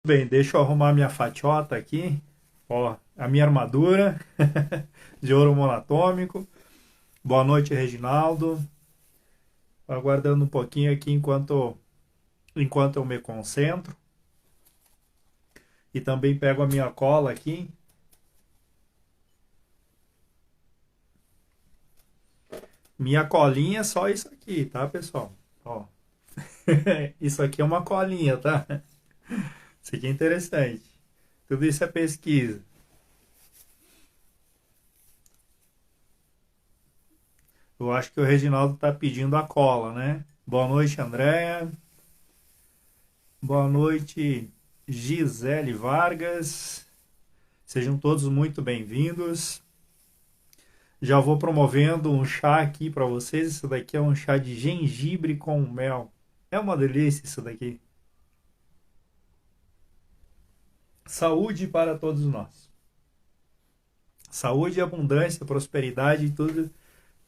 Bem, deixa eu arrumar minha fatiota aqui. Ó, a minha armadura de ouro monatômico. Boa noite, Reginaldo. Aguardando um pouquinho aqui enquanto eu me concentro. E também pego a minha cola aqui. Minha colinha é só isso aqui, tá, pessoal? Ó, isso aqui é uma colinha, tá? Isso aqui é interessante. Tudo isso é pesquisa. Eu acho que o Reginaldo tá pedindo a cola, né? Boa noite, Andréia. Boa noite, Gisele Vargas. Sejam todos muito bem-vindos. Já vou promovendo um chá aqui para vocês. Isso daqui é um chá de gengibre com mel. É uma delícia isso daqui. Saúde para todos nós. Saúde, abundância, prosperidade e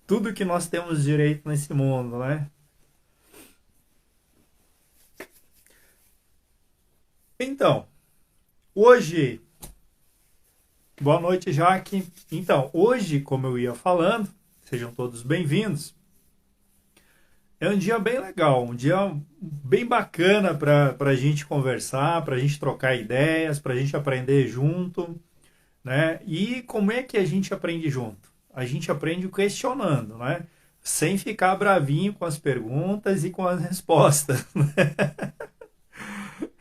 tudo que nós temos direito nesse mundo, né? Então, hoje, boa noite, Jaque. Então, hoje, como eu ia falando, sejam todos bem-vindos. É um dia bem legal, um dia bem bacana para a gente conversar, para a gente trocar ideias, para a gente aprender junto, né? E como é que a gente aprende junto? A gente aprende questionando, né? Sem ficar bravinho com as perguntas e com as respostas.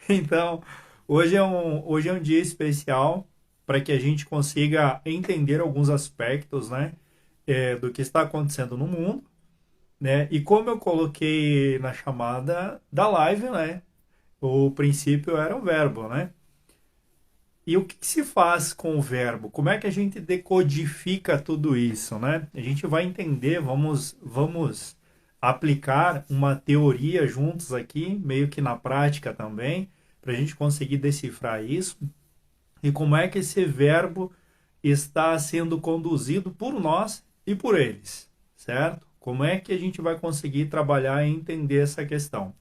Então, hoje é um dia especial para que a gente consiga entender alguns aspectos, né, do que está acontecendo no mundo, né? E como eu coloquei na chamada da live, né, o princípio era o verbo, né? E o que se faz com o verbo? Como é que a gente decodifica tudo isso, né? A gente vai entender, vamos aplicar uma teoria juntos aqui, meio que na prática também, para a gente conseguir decifrar isso. E como é que esse verbo está sendo conduzido por nós e por eles, certo? Como é que a gente vai conseguir trabalhar e entender essa questão?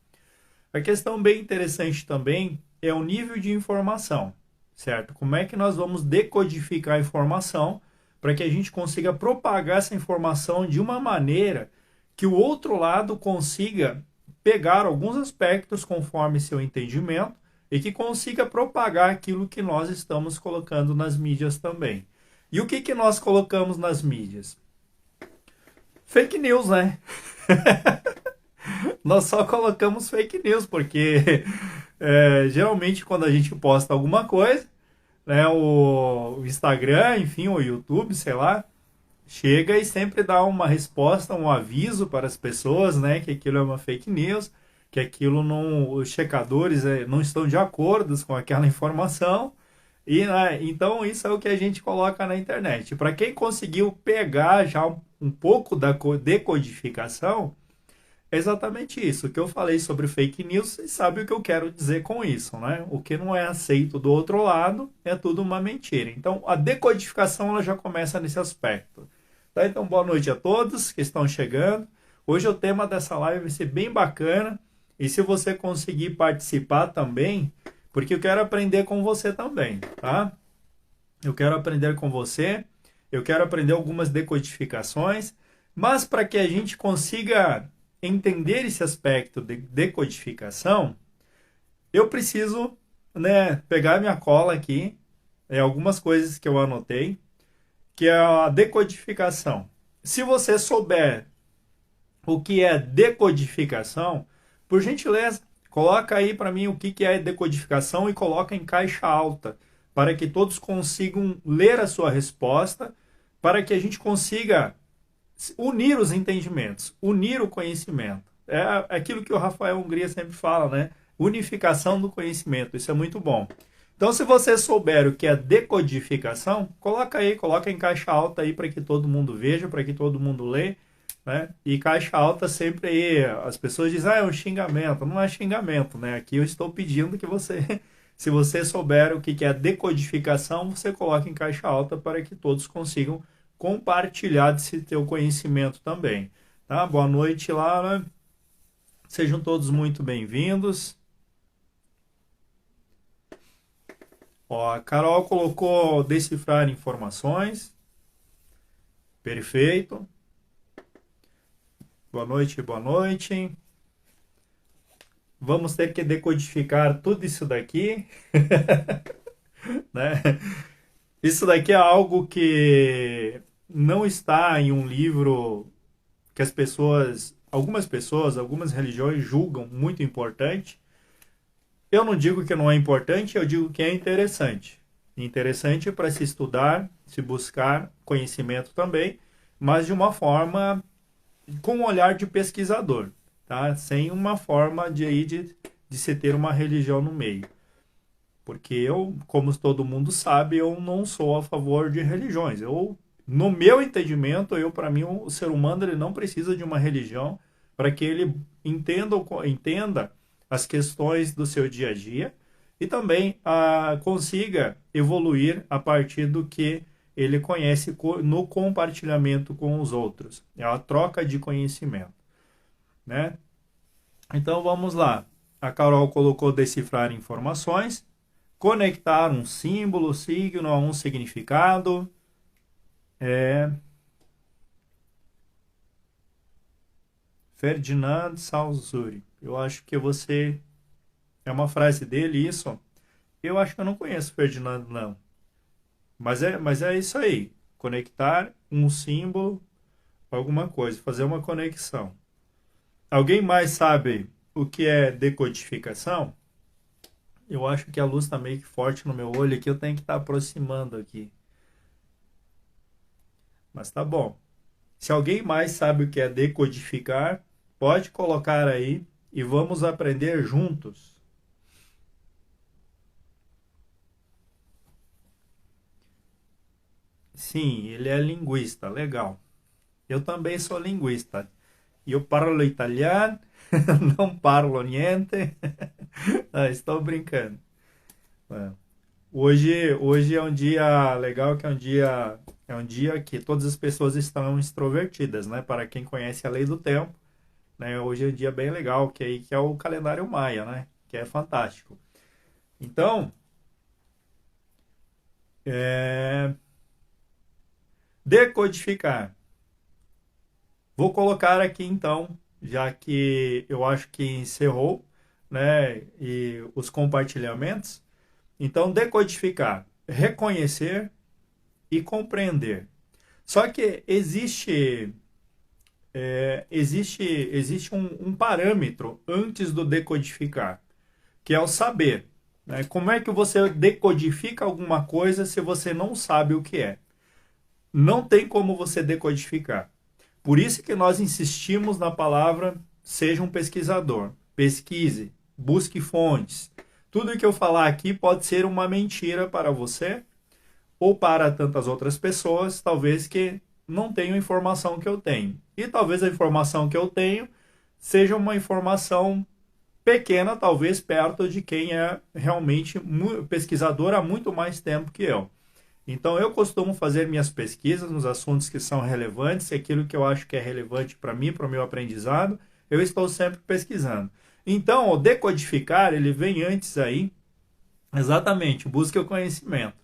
A questão bem interessante também é o nível de informação, certo? Como é que nós vamos decodificar a informação para que a gente consiga propagar essa informação de uma maneira que o outro lado consiga pegar alguns aspectos conforme seu entendimento e que consiga propagar aquilo que nós estamos colocando nas mídias também. E o que nós colocamos nas mídias? Fake news, né? Nós só colocamos fake news, porque geralmente quando a gente posta alguma coisa, né, o Instagram, enfim, o YouTube, sei lá, chega e sempre dá uma resposta, um aviso para as pessoas, né, que aquilo é uma fake news, que aquilo não, os checadores não estão de acordo com aquela informação. E, né, então isso é o que a gente coloca na internet. Para quem conseguiu pegar já um pouco da decodificação, é exatamente isso. O que eu falei sobre fake news, vocês sabem o que eu quero dizer com isso, né? O que não é aceito do outro lado é tudo uma mentira. Então, a decodificação ela já começa nesse aspecto. Tá? Então, boa noite a todos que estão chegando. Hoje o tema dessa live vai ser bem bacana. E se você conseguir participar também, porque eu quero aprender com você também, tá? Eu quero aprender com você, eu quero aprender algumas decodificações, mas para que a gente consiga entender esse aspecto de decodificação, eu preciso, né, pegar minha cola aqui, algumas coisas que eu anotei, que é a decodificação. Se você souber o que é decodificação, por gentileza, coloca aí para mim o que é decodificação e coloca em caixa alta, para que todos consigam ler a sua resposta, para que a gente consiga unir os entendimentos, unir o conhecimento. É aquilo que o Rafael Hungria sempre fala, né? Unificação do conhecimento, isso é muito bom. Então, se você souber o que é decodificação, coloca aí, coloca em caixa alta aí para que todo mundo veja, para que todo mundo lê, né? E caixa alta sempre aí, as pessoas dizem, é um xingamento. Não é xingamento, né? Aqui eu estou pedindo que você, se você souber o que é decodificação, você coloca em caixa alta para que todos consigam compartilhar desse teu conhecimento também. Tá? Boa noite, Lara. Sejam todos muito bem-vindos. Ó, a Carol colocou decifrar informações. Perfeito. Boa noite, boa noite. Vamos ter que decodificar tudo isso daqui, né? Isso daqui é algo que não está em um livro que as pessoas, algumas religiões julgam muito importante. Eu não digo que não é importante, eu digo que é interessante. Interessante para se estudar, se buscar conhecimento também, mas de uma forma com um olhar de pesquisador, tá? Sem uma forma de se ter uma religião no meio. Porque eu, como todo mundo sabe, eu não sou a favor de religiões. Eu, no meu entendimento, para mim, o ser humano ele não precisa de uma religião para que ele entenda as questões do seu dia a dia e também consiga evoluir a partir do que ele conhece no compartilhamento com os outros. É a troca de conhecimento, né? Então vamos lá. A Carol colocou decifrar informações, conectar um símbolo, signo a um significado. Ferdinand Saussure. Eu acho que você... É uma frase dele, isso? Eu acho que eu não conheço Ferdinand, não. Mas é isso aí. Conectar um símbolo a alguma coisa. Fazer uma conexão. Alguém mais sabe o que é decodificação? Eu acho que a luz está meio que forte no meu olho aqui. Eu tenho que estar aproximando aqui. Mas tá bom. Se alguém mais sabe o que é decodificar, pode colocar aí e vamos aprender juntos. Sim, ele é linguista, legal. Eu também sou linguista. Eu parlo italiano, não parlo niente. Estou brincando. É. Hoje é um dia legal, que é um dia que todas as pessoas estão extrovertidas, né? Para quem conhece a lei do tempo, né? Hoje é um dia bem legal, que é o calendário maia, né? Que é fantástico. Então, é, decodificar. Vou colocar aqui então, já que eu acho que encerrou, né? E os compartilhamentos. Então, decodificar, reconhecer e compreender. Só que existe um parâmetro antes do decodificar, que é o saber, né? Como é que você decodifica alguma coisa se você não sabe o que é? Não tem como você decodificar. Por isso que nós insistimos na palavra seja um pesquisador. Pesquise, busque fontes. Tudo que eu falar aqui pode ser uma mentira para você ou para tantas outras pessoas, talvez que não tenham a informação que eu tenho. E talvez a informação que eu tenho seja uma informação pequena, talvez perto de quem é realmente pesquisador há muito mais tempo que eu. Então eu costumo fazer minhas pesquisas nos assuntos que são relevantes, aquilo que eu acho que é relevante para mim, para o meu aprendizado, eu estou sempre pesquisando. Então, o decodificar, ele vem antes aí, exatamente, busca o conhecimento.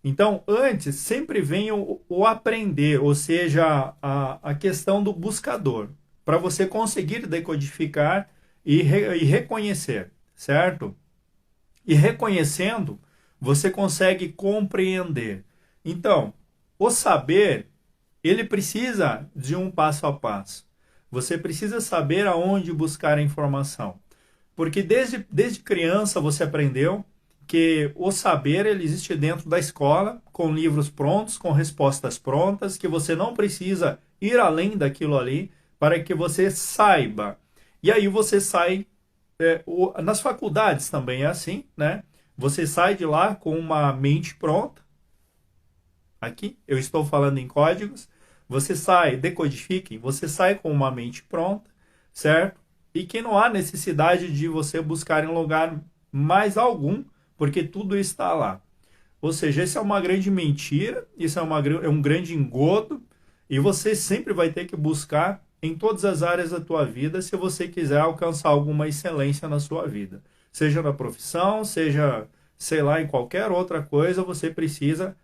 Então, antes, sempre vem o aprender, ou seja, a questão do buscador, para você conseguir decodificar e reconhecer, certo? E reconhecendo, você consegue compreender. Então, o saber, ele precisa de um passo a passo. Você precisa saber aonde buscar a informação. Porque desde criança você aprendeu que o saber ele existe dentro da escola, com livros prontos, com respostas prontas, que você não precisa ir além daquilo ali para que você saiba. E aí você sai, nas faculdades também é assim, né? Você sai de lá com uma mente pronta. Aqui, eu estou falando em códigos. Você sai, decodifique, você sai com uma mente pronta, certo? E que não há necessidade de você buscar em lugar mais algum, porque tudo está lá. Ou seja, isso é uma grande mentira, isso é um grande engodo, e você sempre vai ter que buscar em todas as áreas da tua vida se você quiser alcançar alguma excelência na sua vida. Seja na profissão, sei lá, em qualquer outra coisa, você precisa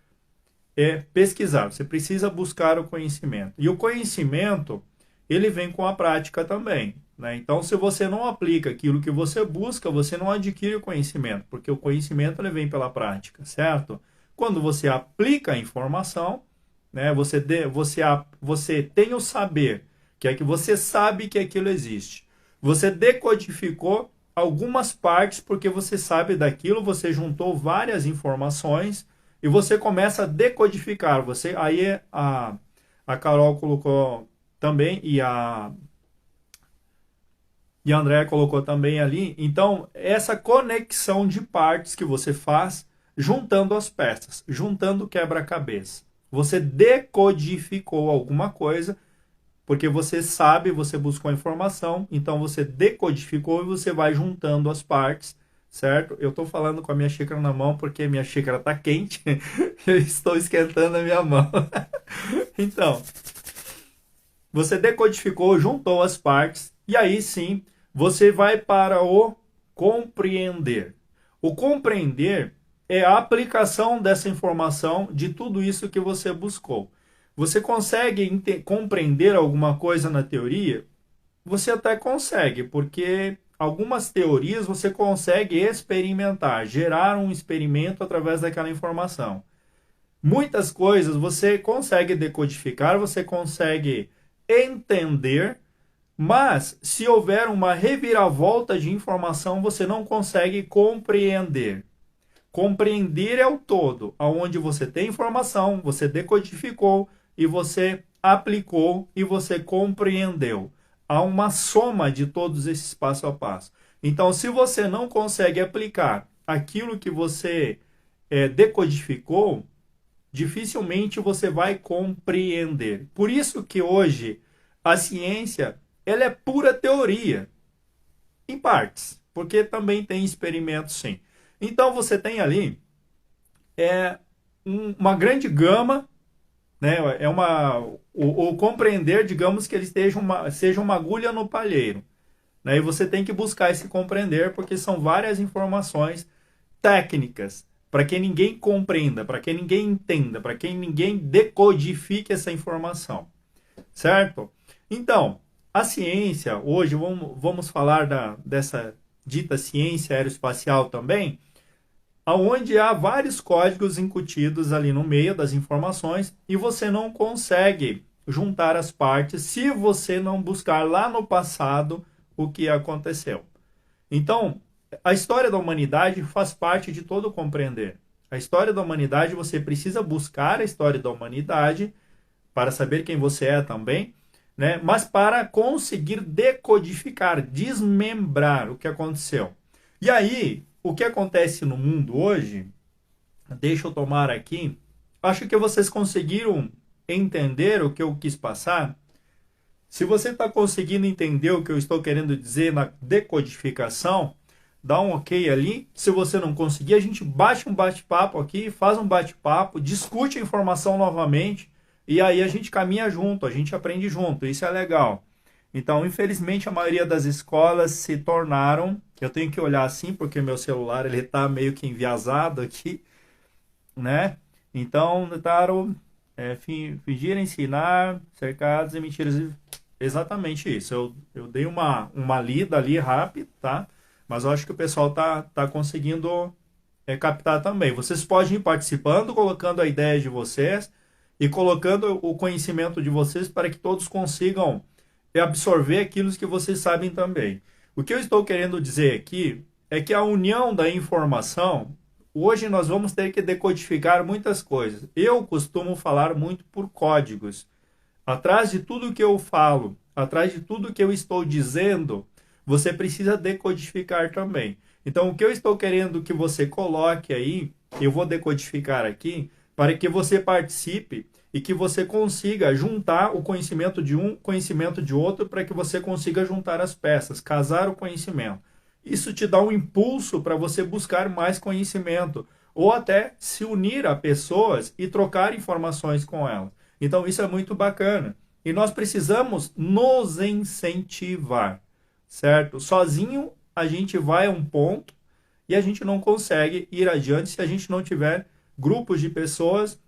pesquisar, você precisa buscar o conhecimento. E o conhecimento, ele vem com a prática também, né? Então, se você não aplica aquilo que você busca, você não adquire o conhecimento, porque o conhecimento ele vem pela prática, certo? Quando você aplica a informação, né, você tem o saber, que é que você sabe que aquilo existe. Você decodificou algumas partes porque você sabe daquilo, você juntou várias informações e você começa a decodificar. Aí a Carol colocou também e a Andrea colocou também ali. Então, essa conexão de partes que você faz juntando as peças, juntando o quebra-cabeça. Você decodificou alguma coisa porque você sabe, você buscou a informação, então você decodificou e você vai juntando as partes, certo? Eu estou falando com a minha xícara na mão porque minha xícara está quente, eu estou esquentando a minha mão. Então, você decodificou, juntou as partes e aí sim você vai para o compreender. O compreender é a aplicação dessa informação de tudo isso que você buscou. Você consegue compreender alguma coisa na teoria? Você até consegue, porque algumas teorias você consegue experimentar, gerar um experimento através daquela informação. Muitas coisas você consegue decodificar, você consegue entender, mas se houver uma reviravolta de informação, você não consegue compreender. Compreender é o todo, aonde você tem informação, você decodificou e você aplicou e você compreendeu. Há uma soma de todos esses passo a passo. Então, se você não consegue aplicar aquilo que você decodificou, dificilmente você vai compreender. Por isso que hoje a ciência ela é pura teoria, em partes, porque também tem experimentos sim. Então você tem ali uma grande gama, né? O compreender, digamos que ele seja uma agulha no palheiro, né? E você tem que buscar esse compreender, porque são várias informações técnicas para que ninguém compreenda, para que ninguém entenda, para que ninguém decodifique essa informação, certo? Então, a ciência, hoje vamos falar dessa dita ciência aeroespacial também, onde há vários códigos incutidos ali no meio das informações e você não consegue juntar as partes se você não buscar lá no passado o que aconteceu. Então, a história da humanidade faz parte de todo compreender. A história da humanidade, você precisa buscar a história da humanidade para saber quem você é também, né? Mas para conseguir decodificar, desmembrar o que aconteceu. E aí, o que acontece no mundo hoje, deixa eu tomar aqui, acho que vocês conseguiram entender o que eu quis passar. Se você está conseguindo entender o que eu estou querendo dizer na decodificação, dá um ok ali. Se você não conseguir, a gente bate um bate-papo aqui, faz um bate-papo, discute a informação novamente e aí a gente caminha junto, a gente aprende junto. Isso é legal. Então, infelizmente, a maioria das escolas se tornaram... Eu tenho que olhar assim, porque meu celular ele está meio que enviesado aqui, né? Então, tentaram fingir, ensinar, cercados e mentiras. Exatamente isso. Eu dei uma lida ali rápida, tá? Mas eu acho que o pessoal tá conseguindo captar também. Vocês podem ir participando, colocando a ideia de vocês e colocando o conhecimento de vocês para que todos consigam absorver aquilo que vocês sabem também. O que eu estou querendo dizer aqui é que a união da informação, hoje nós vamos ter que decodificar muitas coisas. Eu costumo falar muito por códigos. Atrás de tudo que eu falo, atrás de tudo que eu estou dizendo, você precisa decodificar também. Então, o que eu estou querendo que você coloque aí, eu vou decodificar aqui, para que você participe e que você consiga juntar o conhecimento de um, conhecimento de outro, para que você consiga juntar as peças, casar o conhecimento. Isso te dá um impulso para você buscar mais conhecimento, ou até se unir a pessoas e trocar informações com elas. Então, isso é muito bacana. E nós precisamos nos incentivar, certo? Sozinho, a gente vai a um ponto e a gente não consegue ir adiante se a gente não tiver grupos de pessoas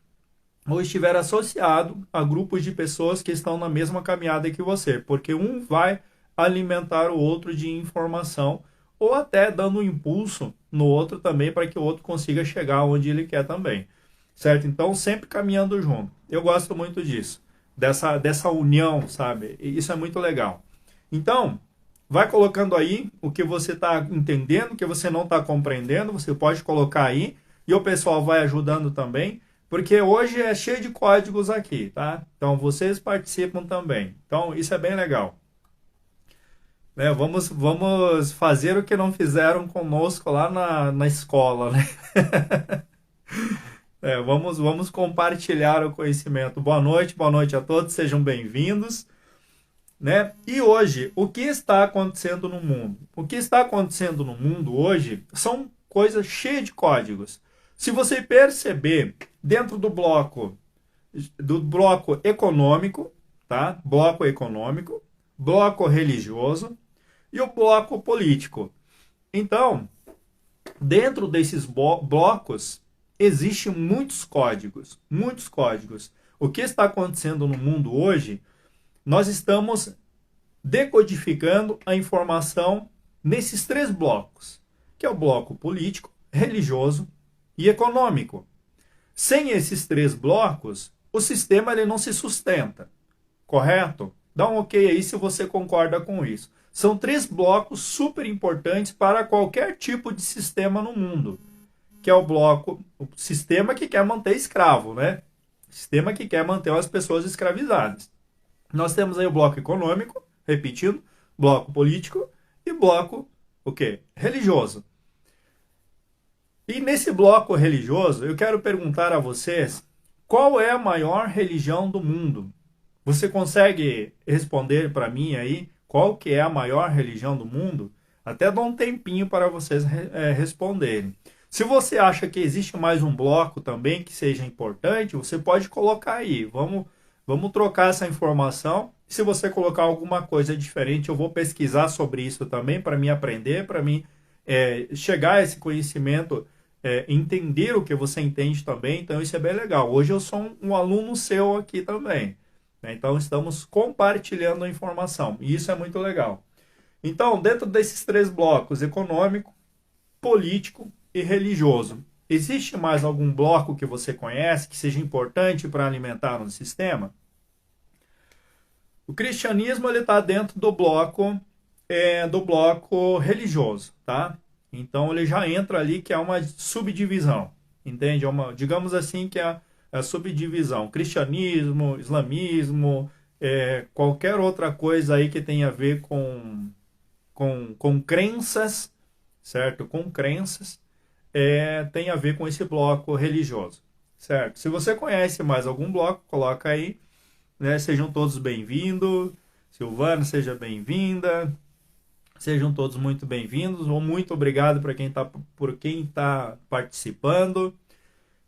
ou estiver associado a grupos de pessoas que estão na mesma caminhada que você, porque um vai alimentar o outro de informação ou até dando um impulso no outro também para que o outro consiga chegar onde ele quer também, certo? Então, sempre caminhando junto. Eu gosto muito disso, dessa união, sabe? E isso é muito legal. Então, vai colocando aí o que você está entendendo, o que você não está compreendendo, você pode colocar aí e o pessoal vai ajudando também, porque hoje é cheio de códigos aqui, tá? Então, vocês participam também. Então, isso é bem legal. Né? Vamos fazer o que não fizeram conosco lá na escola, né? Vamos compartilhar o conhecimento. Boa noite a todos, sejam bem-vindos. Né? E hoje, o que está acontecendo no mundo? O que está acontecendo no mundo hoje são coisas cheias de códigos. Se você perceber, dentro do bloco econômico, tá? Bloco econômico, bloco religioso e o bloco político. Então, dentro desses blocos, existem muitos códigos, muitos códigos. O que está acontecendo no mundo hoje, nós estamos decodificando a informação nesses três blocos, que é o bloco político, religioso e econômico. Sem esses três blocos, o sistema ele não se sustenta, correto? Dá um ok aí se você concorda com isso. São três blocos super importantes para qualquer tipo de sistema no mundo, que é o sistema que quer manter escravo, né? Sistema que quer manter as pessoas escravizadas. Nós temos aí o bloco econômico, repetindo, bloco político e bloco o quê? Religioso. E nesse bloco religioso, eu quero perguntar a vocês, qual é a maior religião do mundo? Você consegue responder para mim aí qual que é a maior religião do mundo? Até dou um tempinho para vocês responderem. Se você acha que existe mais um bloco também que seja importante, você pode colocar aí. Vamos trocar essa informação. Se você colocar alguma coisa diferente, eu vou pesquisar sobre isso também para mim aprender, para mim chegar a esse conhecimento, entender o que você entende também. Então isso é bem legal. Hoje eu sou um aluno seu aqui também. Né? Então estamos compartilhando a informação e isso é muito legal. Então, dentro desses três blocos, econômico, político e religioso, existe mais algum bloco que você conhece que seja importante para alimentar um sistema? O cristianismo está dentro do bloco religioso, tá? Então ele já entra ali que é uma subdivisão, entende? Digamos assim que é a subdivisão, cristianismo, islamismo, qualquer outra coisa aí que tenha a ver com crenças, certo? Com crenças, tem a ver com esse bloco religioso, certo? Se você conhece mais algum bloco, coloca aí, né? Sejam todos bem-vindos. Silvana, seja bem-vinda. Sejam todos muito bem-vindos. Muito obrigado por quem tá participando.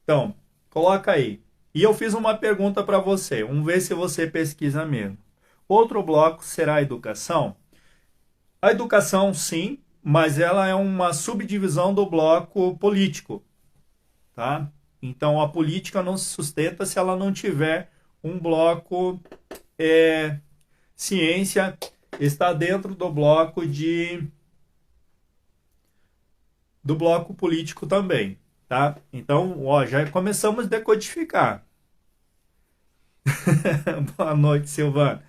Então, coloca aí. E eu fiz uma pergunta para você. Vamos ver se você pesquisa mesmo. Outro bloco será a educação. A educação, sim, mas ela é uma subdivisão do bloco político, tá? Então, a política não se sustenta se ela não tiver um bloco ciência, está dentro do bloco do bloco político também, tá? Então, já começamos a decodificar. Boa noite, Silvana.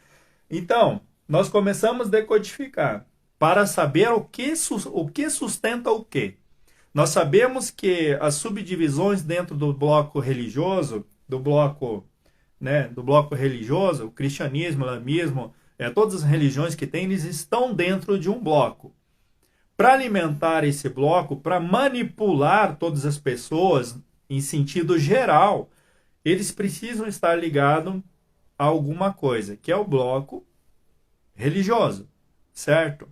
Então, nós começamos a decodificar para saber o que sustenta o quê. Nós sabemos que as subdivisões dentro do bloco religioso, do bloco religioso, o cristianismo, o islamismo, todas as religiões que tem, eles estão dentro de um bloco. Para alimentar esse bloco, para manipular todas as pessoas em sentido geral, eles precisam estar ligados a alguma coisa, que é o bloco religioso, certo?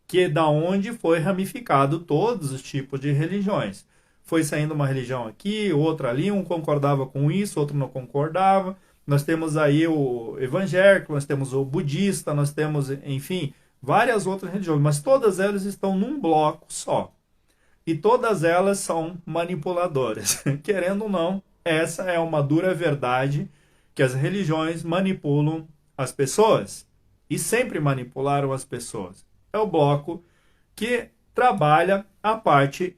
Que é da onde foi ramificado todos os tipos de religiões. Foi saindo uma religião aqui, outra ali, um concordava com isso, outro não concordava. Nós temos aí o evangélico, nós temos o budista, nós temos, enfim, várias outras religiões, mas todas elas estão num bloco só. e todas elas são manipuladoras. Querendo ou não, essa é uma dura verdade que as religiões manipulam as pessoas e sempre manipularam as pessoas. É o bloco que trabalha a parte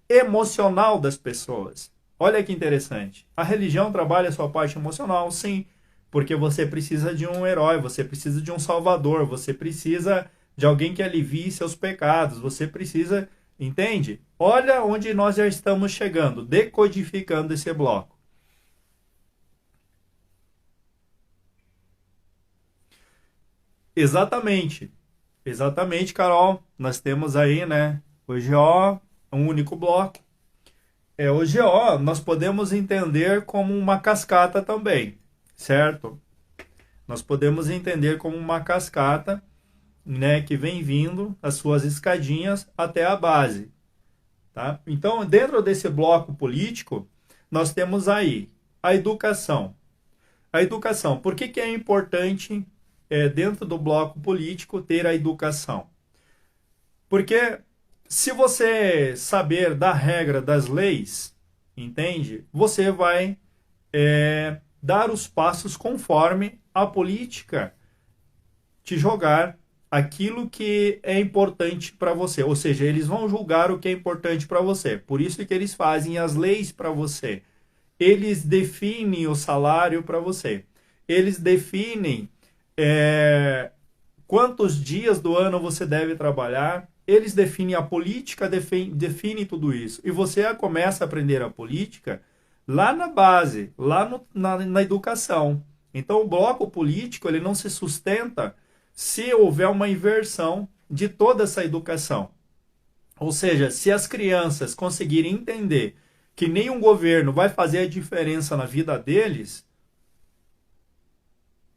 emocional das pessoas. Olha que interessante. A religião trabalha a sua parte emocional, sim, porque você precisa de um herói, você precisa de um salvador, você precisa de alguém que alivie seus pecados, você precisa, entende? Olha onde nós já estamos chegando, decodificando esse bloco. Exatamente. Exatamente, Carol. Nós temos aí, né, o GO, um único bloco. O GO nós podemos entender como uma cascata também, certo? Nós podemos entender como uma cascata, né, que vem vindo as suas escadinhas até a base, tá? Então, dentro desse bloco político, nós temos aí a educação. A educação, por que é importante dentro do bloco político ter a educação? Porque se você saber da regra das leis, entende? Você vai dar os passos conforme a política te jogar aquilo que é importante para você. Ou seja, eles vão julgar o que é importante para você. Por isso que eles fazem as leis para você. Eles definem o salário para você. Eles definem quantos dias do ano você deve trabalhar. Eles definem a política, definem tudo isso. E você começa a aprender a política lá na base, lá na educação. Então, o bloco político ele não se sustenta se houver uma inversão de toda essa educação. Ou seja, se as crianças conseguirem entender que nenhum governo vai fazer a diferença na vida deles,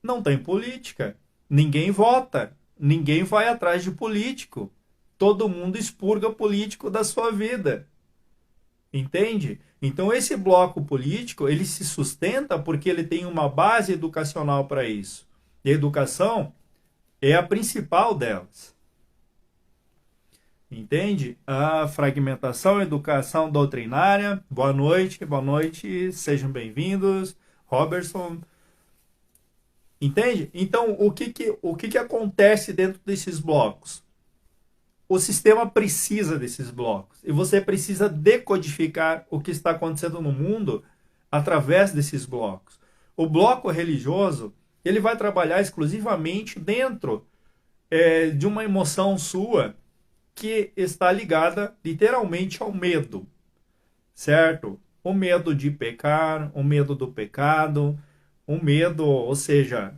não tem política. Ninguém vota. Ninguém vai atrás de político. Todo mundo expurga político da sua vida. Entende? Então esse bloco político, ele se sustenta porque ele tem uma base educacional para isso. E a educação é a principal delas. Entende? A fragmentação, educação doutrinária. Boa noite, sejam bem-vindos. Robertson. Entende? Então, o que acontece dentro desses blocos? O sistema precisa desses blocos. E você precisa decodificar o que está acontecendo no mundo através desses blocos. O bloco religioso, ele vai trabalhar exclusivamente dentro de uma emoção sua que está ligada literalmente ao medo, certo? O medo de pecar, o medo do pecado, o medo, ou seja,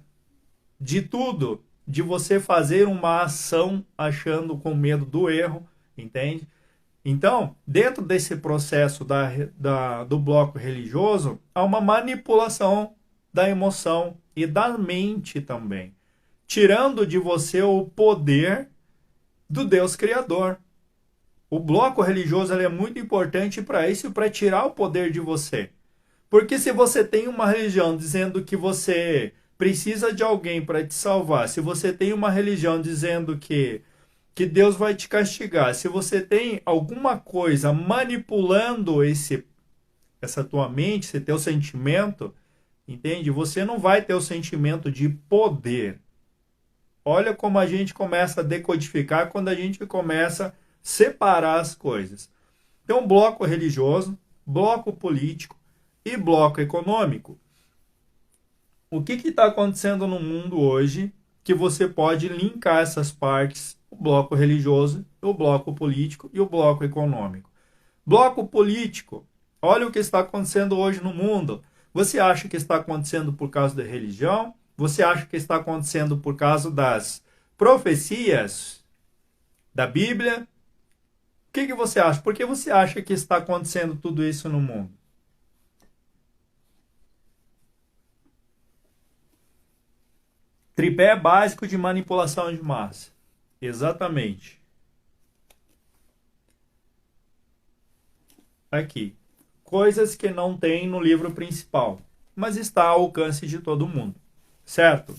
de tudo, de você fazer uma ação achando com medo do erro, entende? Então, dentro desse processo do bloco religioso, há uma manipulação da emoção e da mente também, tirando de você o poder do Deus Criador. O bloco religioso ele é muito importante para isso, para tirar o poder de você. Porque se você tem uma religião dizendo que você precisa de alguém para te salvar, se você tem uma religião dizendo que Deus vai te castigar, se você tem alguma coisa manipulando essa tua mente, esse teu sentimento, entende? Você não vai ter o sentimento de poder. Olha como a gente começa a decodificar quando a gente começa a separar as coisas. Então, bloco religioso, bloco político e bloco econômico. O que está acontecendo no mundo hoje que você pode linkar essas partes, o bloco religioso, o bloco político e o bloco econômico? Bloco político, olha o que está acontecendo hoje no mundo. Você acha que está acontecendo por causa da religião? Você acha que está acontecendo por causa das profecias da Bíblia? O que você acha? Por que você acha que está acontecendo tudo isso no mundo? Tripé básico de manipulação de massa. Exatamente. Aqui. Coisas que não tem no livro principal, mas está ao alcance de todo mundo. Certo?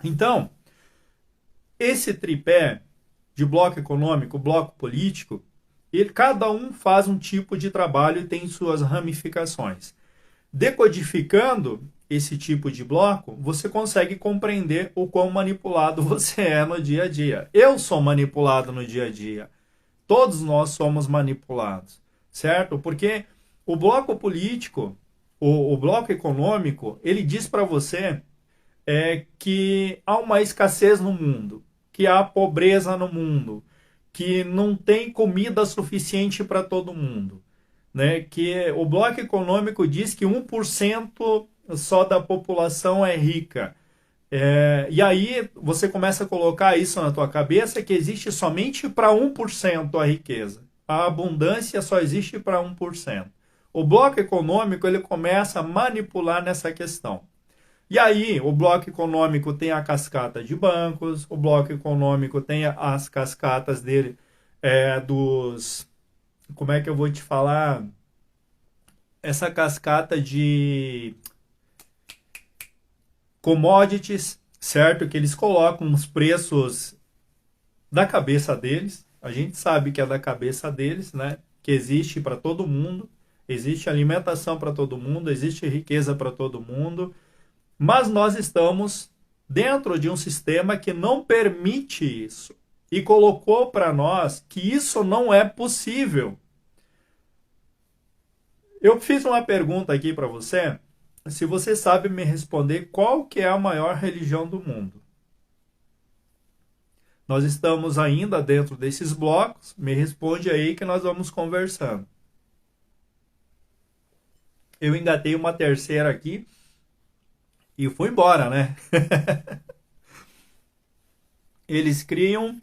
Então, esse tripé de bloco econômico, bloco político, E cada um faz um tipo de trabalho e tem suas ramificações. Decodificando esse tipo de bloco, você consegue compreender o quão manipulado você é no dia a dia. Eu sou manipulado no dia a dia. Todos nós somos manipulados, certo? Porque o bloco político, o bloco econômico, ele diz para você que há uma escassez no mundo, que há pobreza no mundo, que não tem comida suficiente para todo mundo, né? Que o bloco econômico diz que 1% só da população é rica. E aí você começa a colocar isso na tua cabeça que existe somente para 1% a riqueza. A abundância só existe para 1%. O bloco econômico ele começa a manipular nessa questão. E aí, o bloco econômico tem a cascata de bancos, o bloco econômico tem as cascatas dele, dos. Como é que eu vou te falar? Essa cascata de commodities, certo? Que eles colocam os preços da cabeça deles. A gente sabe que é da cabeça deles, né? Que existe para todo mundo, existe alimentação para todo mundo, existe riqueza para todo mundo. Mas nós estamos dentro de um sistema que não permite isso e colocou para nós que isso não é possível. Eu fiz uma pergunta aqui para você, se você sabe me responder qual que é a maior religião do mundo. Nós estamos ainda dentro desses blocos, me responde aí que nós vamos conversando. Eu engatei uma terceira aqui e fui embora, né? Eles criam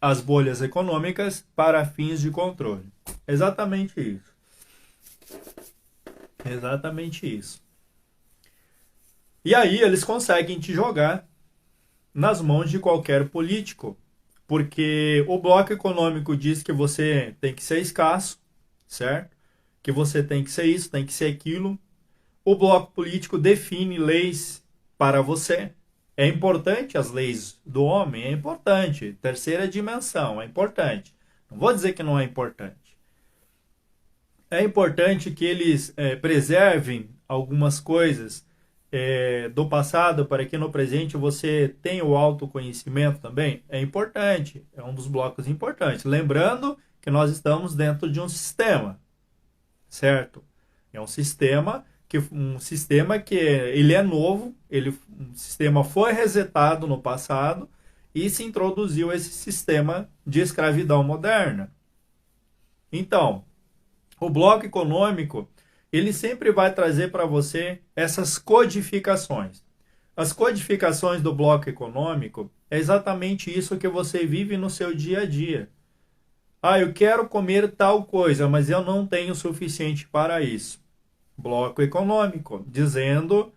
as bolhas econômicas para fins de controle. Exatamente isso. Exatamente isso. E aí eles conseguem te jogar nas mãos de qualquer político, porque o bloco econômico diz que você tem que ser escasso, certo? Que você tem que ser isso, tem que ser aquilo. O bloco político define leis para você. É importante as leis do homem, é importante. Terceira dimensão, é importante. Não vou dizer que não é importante. É importante que eles preservem algumas coisas do passado para que no presente você tenha o autoconhecimento também. É importante, é um dos blocos importantes. Lembrando que nós estamos dentro de um sistema, certo? É um sistema que ele é novo, um sistema foi resetado no passado e se introduziu esse sistema de escravidão moderna. Então, o bloco econômico, ele sempre vai trazer para você essas codificações. As codificações do bloco econômico é exatamente isso que você vive no seu dia a dia. Ah, eu quero comer tal coisa, mas eu não tenho o suficiente para isso. Bloco econômico, dizendo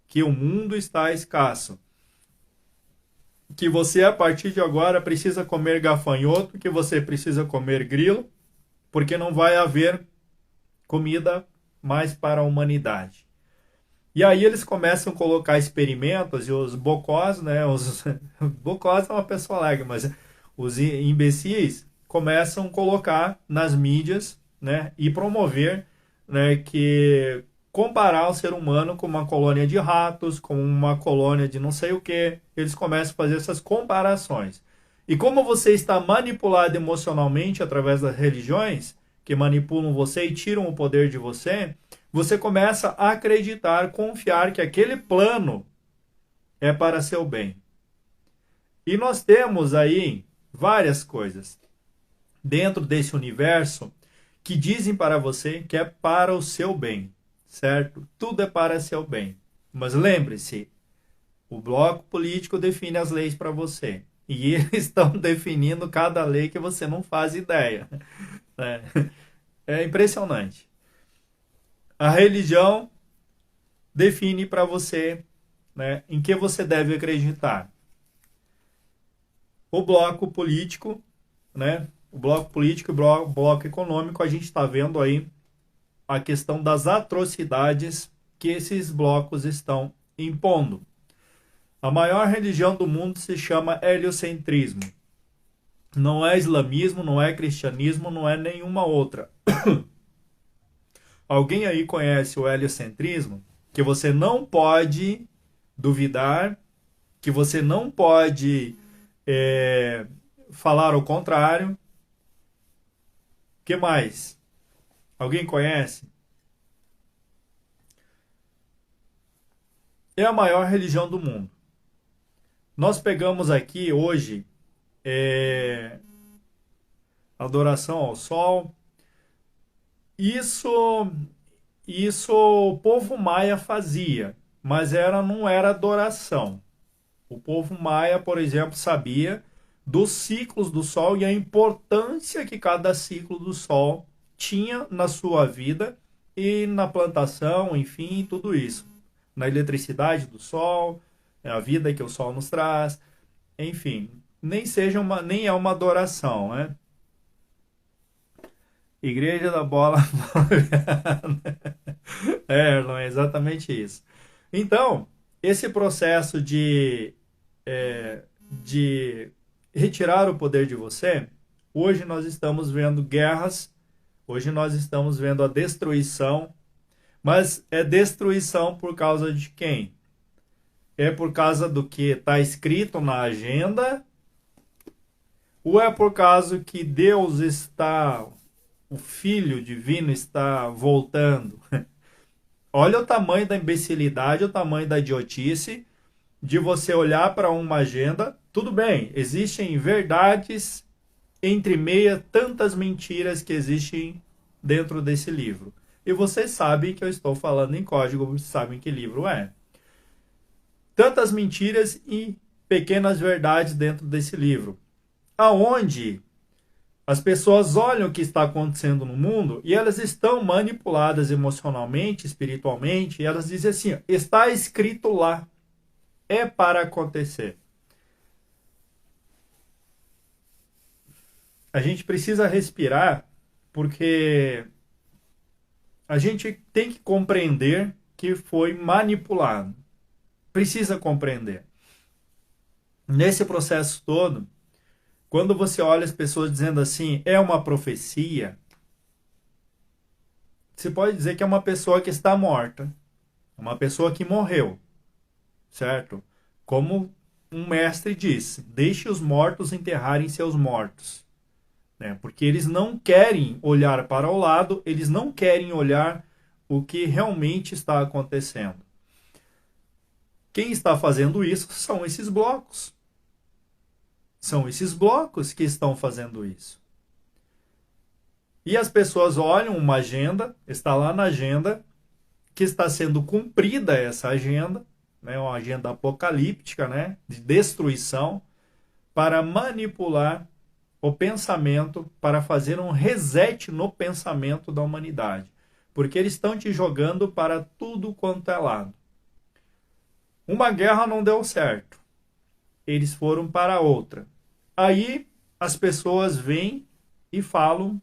que o mundo está escasso. Que você, a partir de agora, precisa comer gafanhoto, que você precisa comer grilo, porque não vai haver comida mais para a humanidade. E aí eles começam a colocar experimentos e os bocós, né? Os bocós é uma pessoa alegre, mas os imbecis começam a colocar nas mídias, né? E promover, né? Que comparar o ser humano com uma colônia de ratos, com uma colônia de não sei o que. Eles começam a fazer essas comparações. E como você está manipulado emocionalmente através das religiões, que manipulam você e tiram o poder de você, você começa a acreditar, confiar que aquele plano é para seu bem. E nós temos aí várias coisas dentro desse universo que dizem para você que é para o seu bem, certo? Tudo é para seu bem. Mas lembre-se, o bloco político define as leis para você. E eles estão definindo cada lei que você não faz ideia. É impressionante. A religião define para você, né, em que você deve acreditar. O bloco político, né, o bloco político e o bloco econômico, a gente está vendo aí a questão das atrocidades que esses blocos estão impondo. A maior religião do mundo se chama heliocentrismo. Não é islamismo, não é cristianismo, não é nenhuma outra. Alguém aí conhece o heliocentrismo? Que você não pode duvidar, que você não pode é, falar o contrário. Que mais? Alguém conhece? É a maior religião do mundo. Nós pegamos aqui hoje é, adoração ao sol. Isso, isso o povo maia fazia, mas não era adoração. O povo maia, por exemplo, sabia dos ciclos do sol e a importância que cada ciclo do sol tinha na sua vida e na plantação, enfim, tudo isso. Na eletricidade do sol, a vida que o sol nos traz, enfim, nem é uma adoração, né? Igreja da bola. Não é exatamente isso. Então, esse processo de retirar o poder de você, hoje nós estamos vendo guerras, hoje nós estamos vendo a destruição, mas é destruição por causa de quem? É por causa do que está escrito na agenda, ou é por causa que Deus está, o Filho Divino está voltando? Olha o tamanho da imbecilidade, o tamanho da idiotice de você olhar para uma agenda. Tudo bem, existem verdades entre meia tantas mentiras que existem dentro desse livro. E vocês sabem que eu estou falando em código, vocês sabem que livro é. Tantas mentiras e pequenas verdades dentro desse livro. Aonde as pessoas olham o que está acontecendo no mundo e elas estão manipuladas emocionalmente, espiritualmente, e elas dizem assim: está escrito lá, é para acontecer. A gente precisa respirar porque a gente tem que compreender que foi manipulado. Precisa compreender. Nesse processo todo, quando você olha as pessoas dizendo assim, é uma profecia, você pode dizer que é uma pessoa que está morta, uma pessoa que morreu, certo? Como um mestre disse, deixe os mortos enterrarem seus mortos, né? Porque eles não querem olhar para o lado, eles não querem olhar o que realmente está acontecendo. Quem está fazendo isso são esses blocos. São esses blocos que estão fazendo isso. E as pessoas olham uma agenda, está lá na agenda, que está sendo cumprida essa agenda, né, uma agenda apocalíptica, né, de destruição, para manipular o pensamento, para fazer um reset no pensamento da humanidade. Porque eles estão te jogando para tudo quanto é lado. Uma guerra não deu certo. Eles foram para outra. Aí as pessoas vêm e falam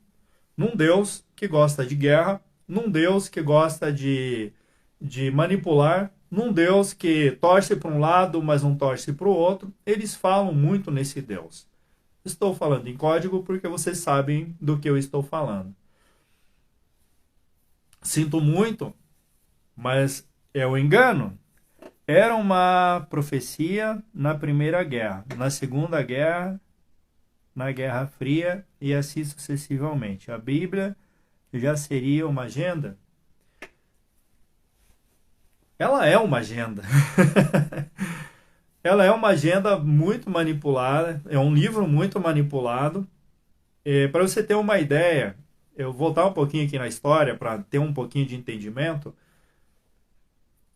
num Deus que gosta de guerra, num Deus que gosta de manipular, num Deus que torce para um lado, mas não torce para o outro. Eles falam muito nesse Deus. Estou falando em código porque vocês sabem do que eu estou falando. Sinto muito, mas é o engano. Era uma profecia na Primeira Guerra, na Segunda Guerra, na Guerra Fria e assim sucessivamente. A Bíblia já seria uma agenda? Ela é uma agenda. Ela é uma agenda muito manipulada, é um livro muito manipulado. Para você ter uma ideia, eu vou voltar um pouquinho aqui na história para ter um pouquinho de entendimento.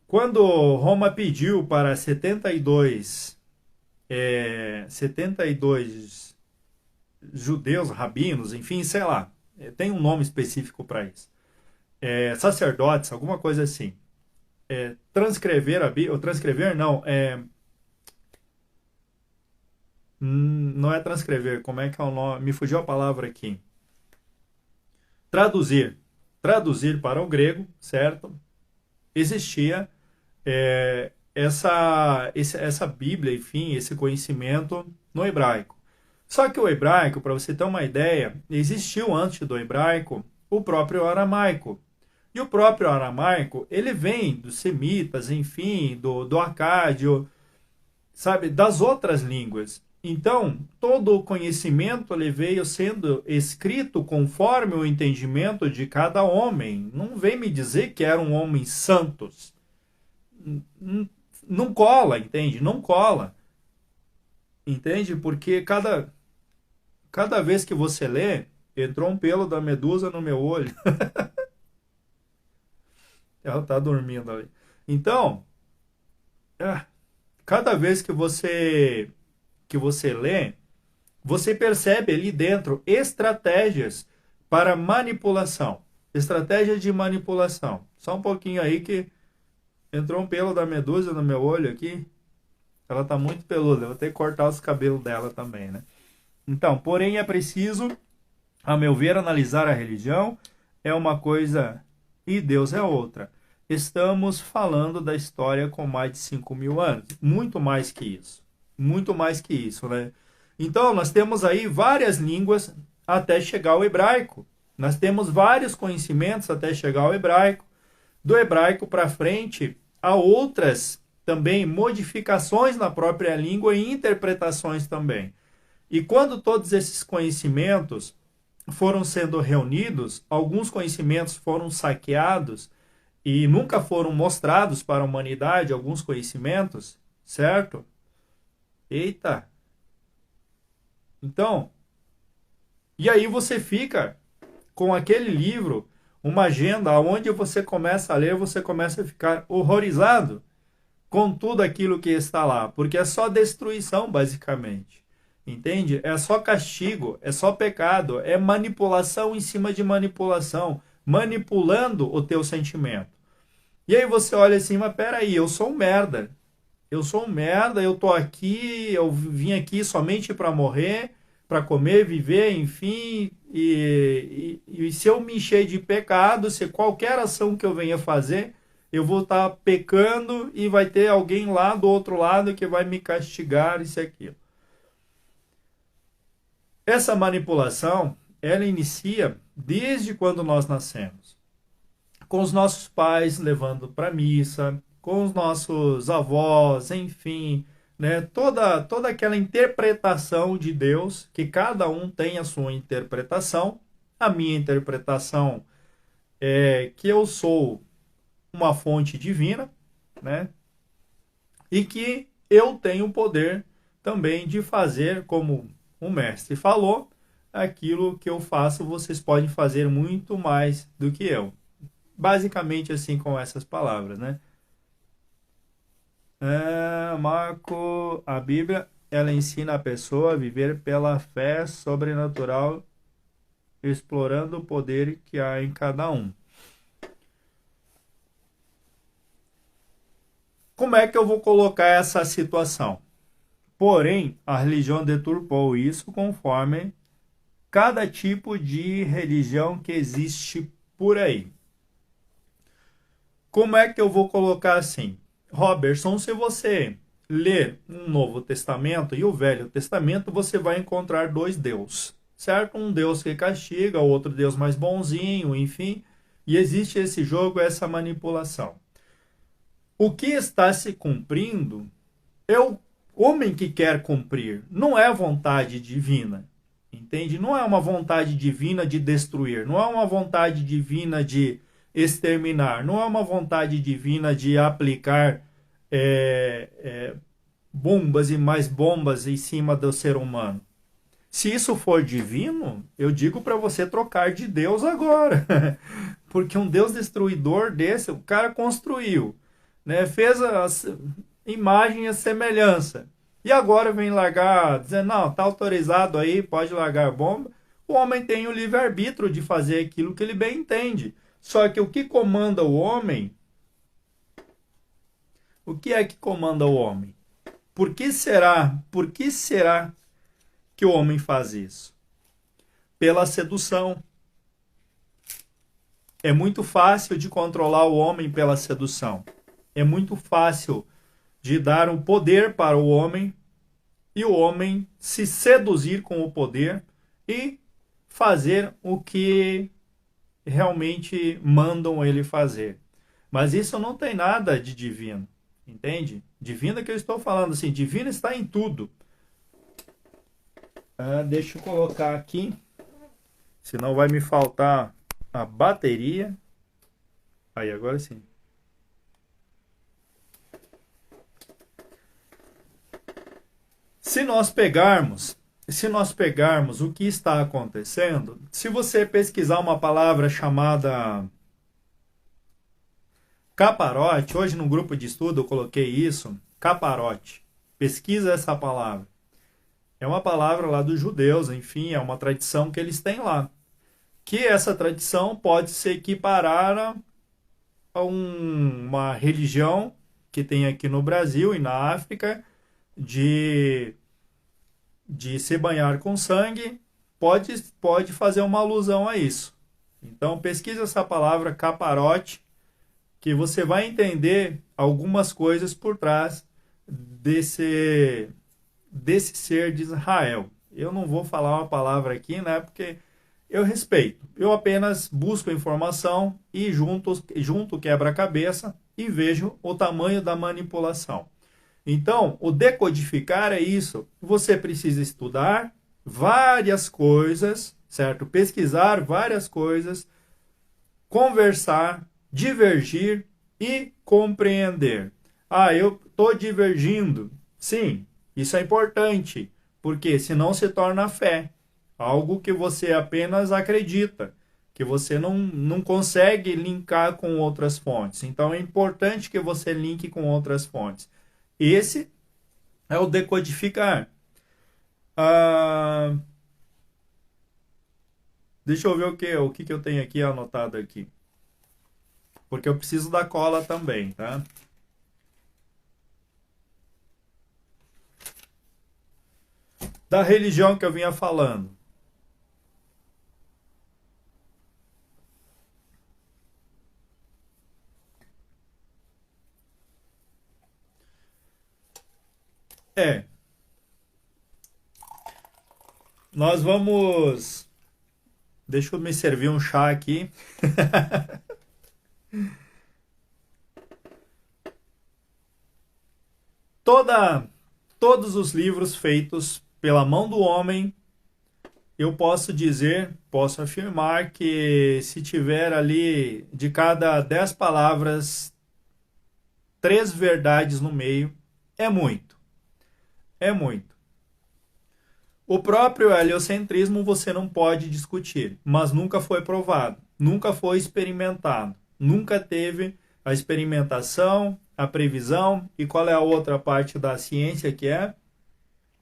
Quando Roma pediu para 72 judeus, rabinos, enfim, sei lá, tem um nome específico para isso, sacerdotes, alguma coisa assim, transcrever a Bíblia, ou transcrever não, não é transcrever, como é que é o nome? Me fugiu a palavra aqui. Traduzir para o grego, certo? Existia essa Bíblia, enfim, esse conhecimento no hebraico. Só que o hebraico, para você ter uma ideia, existiu antes do hebraico o próprio aramaico. E o próprio aramaico, ele vem dos semitas, enfim, do acádio, sabe, das outras línguas. Então, todo o conhecimento ele veio sendo escrito conforme o entendimento de cada homem. Não vem me dizer que eram homens santos. Não cola, entende? Não cola. Entende? Porque cada vez que você lê, entrou um pelo da medusa no meu olho. Ela está dormindo ali. Então, cada vez que você lê, você percebe ali dentro estratégias para manipulação. Estratégia de manipulação. Só um pouquinho aí que entrou um pelo da medusa no meu olho aqui. Ela está muito peluda. Eu vou ter que cortar os cabelos dela também, né? Então, porém, é preciso, a meu ver, analisar a religião é uma coisa e Deus é outra. Estamos falando da história com mais de 5.000 anos. Muito mais que isso. Muito mais que isso, né? Então, nós temos aí várias línguas até chegar ao hebraico. Nós temos vários conhecimentos até chegar ao hebraico. Do hebraico para frente, há outras também modificações na própria língua e interpretações também. E quando todos esses conhecimentos foram sendo reunidos, alguns conhecimentos foram saqueados e nunca foram mostrados para a humanidade, alguns conhecimentos, certo? Eita! Então, e aí você fica com aquele livro, uma agenda, onde você começa a ler, você começa a ficar horrorizado com tudo aquilo que está lá, porque é só destruição, basicamente. Entende? É só castigo, é só pecado, é manipulação em cima de manipulação, manipulando o teu sentimento. E aí você olha assim, mas peraí, eu sou um merda. Eu sou um merda, eu tô aqui, eu vim aqui somente para morrer, para comer, viver, enfim. E se eu me encher de pecado, se qualquer ação que eu venha fazer, eu vou estar pecando e vai ter alguém lá do outro lado que vai me castigar, isso e aquilo. Essa manipulação, ela inicia desde quando nós nascemos. Com os nossos pais levando para a missa, com os nossos avós, enfim, né? Toda aquela interpretação de Deus, que cada um tem a sua interpretação. A minha interpretação é que eu sou uma fonte divina, né? E que eu tenho o poder também de fazer, como o mestre falou, aquilo que eu faço, vocês podem fazer muito mais do que eu. Basicamente assim, com essas palavras, né? Marco, a Bíblia, ela ensina a pessoa a viver pela fé sobrenatural, explorando o poder que há em cada um. Como é que eu vou colocar essa situação? Porém, a religião deturpou isso conforme cada tipo de religião que existe por aí. Como é que eu vou colocar assim? Robertson, se você ler um Novo Testamento e o Velho Testamento, você vai encontrar dois deuses, certo? Um Deus que castiga, outro Deus mais bonzinho, enfim. E existe esse jogo, essa manipulação. O que está se cumprindo é o homem que quer cumprir, não é a vontade divina, entende? Não é uma vontade divina de destruir, não é uma vontade divina de exterminar, não é uma vontade divina de aplicar bombas e mais bombas em cima do ser humano. Se isso for divino, eu digo para você trocar de Deus agora, porque um Deus destruidor desse, o cara construiu, né? Fez as imagem e semelhança. E agora vem largar, dizendo, não, está autorizado aí, pode largar bomba. O homem tem o livre-arbítrio de fazer aquilo que ele bem entende. Só que o que comanda o homem? O que é que comanda o homem? Por que será que o homem faz isso? Pela sedução. É muito fácil de controlar o homem pela sedução. É muito fácil de dar o poder para o homem e o homem se seduzir com o poder e fazer o que realmente mandam ele fazer. Mas isso não tem nada de divino, entende? Divino é que eu estou falando assim, divino está em tudo. Deixa eu colocar aqui, senão vai me faltar a bateria. Aí, agora sim. Se nós pegarmos o que está acontecendo, se você pesquisar uma palavra chamada caparote, hoje no grupo de estudo eu coloquei isso, caparote. Pesquisa essa palavra. É uma palavra lá dos judeus, enfim, é uma tradição que eles têm lá. Que essa tradição pode se equiparar a uma religião que tem aqui no Brasil e na África, de se banhar com sangue, pode fazer uma alusão a isso. Então pesquisa essa palavra caparote, que você vai entender algumas coisas por trás desse ser de Israel. Eu não vou falar uma palavra aqui, né, porque eu respeito. Eu apenas busco informação e junto quebra-cabeça e vejo o tamanho da manipulação. Então, o decodificar é isso. Você precisa estudar várias coisas, certo? Pesquisar várias coisas, conversar, divergir e compreender. Eu estou divergindo. Sim, isso é importante, porque senão se torna fé. Algo que você apenas acredita, que você não consegue linkar com outras fontes. Então, é importante que você linke com outras fontes. Esse é o decodificar. Deixa eu ver o que eu tenho aqui anotado aqui. Porque eu preciso da cola também, tá? Da religião que eu vinha falando. Nós vamos... Deixa eu me servir um chá aqui. Todos os livros feitos pela mão do homem, eu posso afirmar que se tiver ali de cada 10 palavras, 3 verdades no meio, é muito. É muito. O próprio heliocentrismo você não pode discutir, mas nunca foi provado, nunca foi experimentado, nunca teve a experimentação, a previsão e qual é a outra parte da ciência que é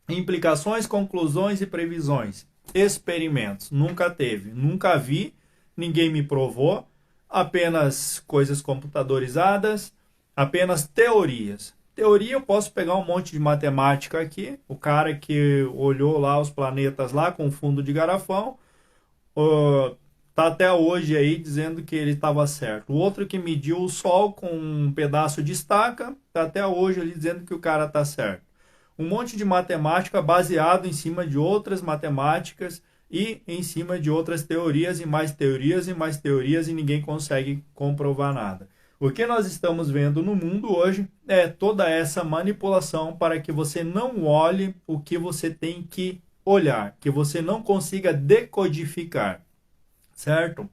implicações, conclusões e previsões. Experimentos, nunca teve, nunca vi, ninguém me provou, apenas coisas computadorizadas, apenas teorias. Teoria, eu posso pegar um monte de matemática aqui, o cara que olhou lá os planetas lá com fundo de garrafão, tá até hoje aí dizendo que ele estava certo. O outro que mediu o Sol com um pedaço de estaca, tá até hoje ali dizendo que o cara tá certo. Um monte de matemática baseado em cima de outras matemáticas e em cima de outras teorias e mais teorias e mais teorias e ninguém consegue comprovar nada. O que nós estamos vendo no mundo hoje é toda essa manipulação para que você não olhe o que você tem que olhar, que você não consiga decodificar, certo?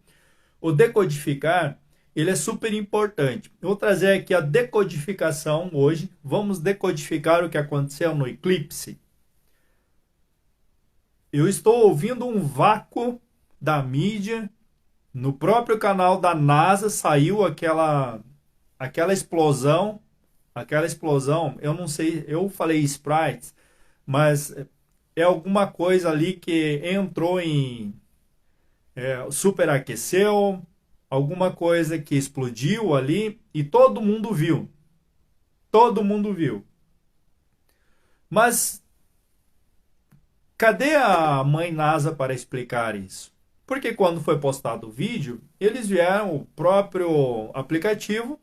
O decodificar, ele é super importante. Eu vou trazer aqui a decodificação hoje. Vamos decodificar o que aconteceu no eclipse. Eu estou ouvindo um vácuo da mídia. No próprio canal da NASA saiu aquela explosão. Aquela explosão, eu não sei, eu falei sprites, mas é alguma coisa ali que entrou em... superaqueceu, alguma coisa que explodiu ali e todo mundo viu. Todo mundo viu. Mas cadê a mãe NASA para explicar isso? Porque quando foi postado o vídeo, eles vieram, o próprio aplicativo,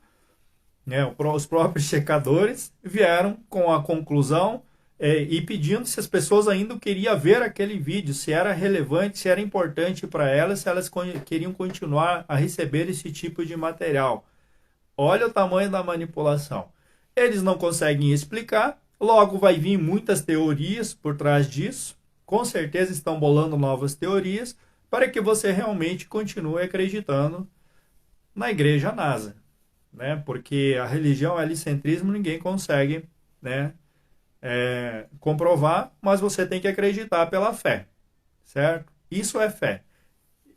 né, os próprios checadores, vieram com a conclusão e pedindo se as pessoas ainda queriam ver aquele vídeo, se era relevante, se era importante para elas, se elas queriam continuar a receber esse tipo de material. Olha o tamanho da manipulação. Eles não conseguem explicar, logo vai vir muitas teorias por trás disso. Com certeza estão bolando novas teorias para que você realmente continue acreditando na igreja NASA, né? Porque a religião helicentrismo ninguém consegue, né, comprovar, mas você tem que acreditar pela fé, certo? Isso é fé.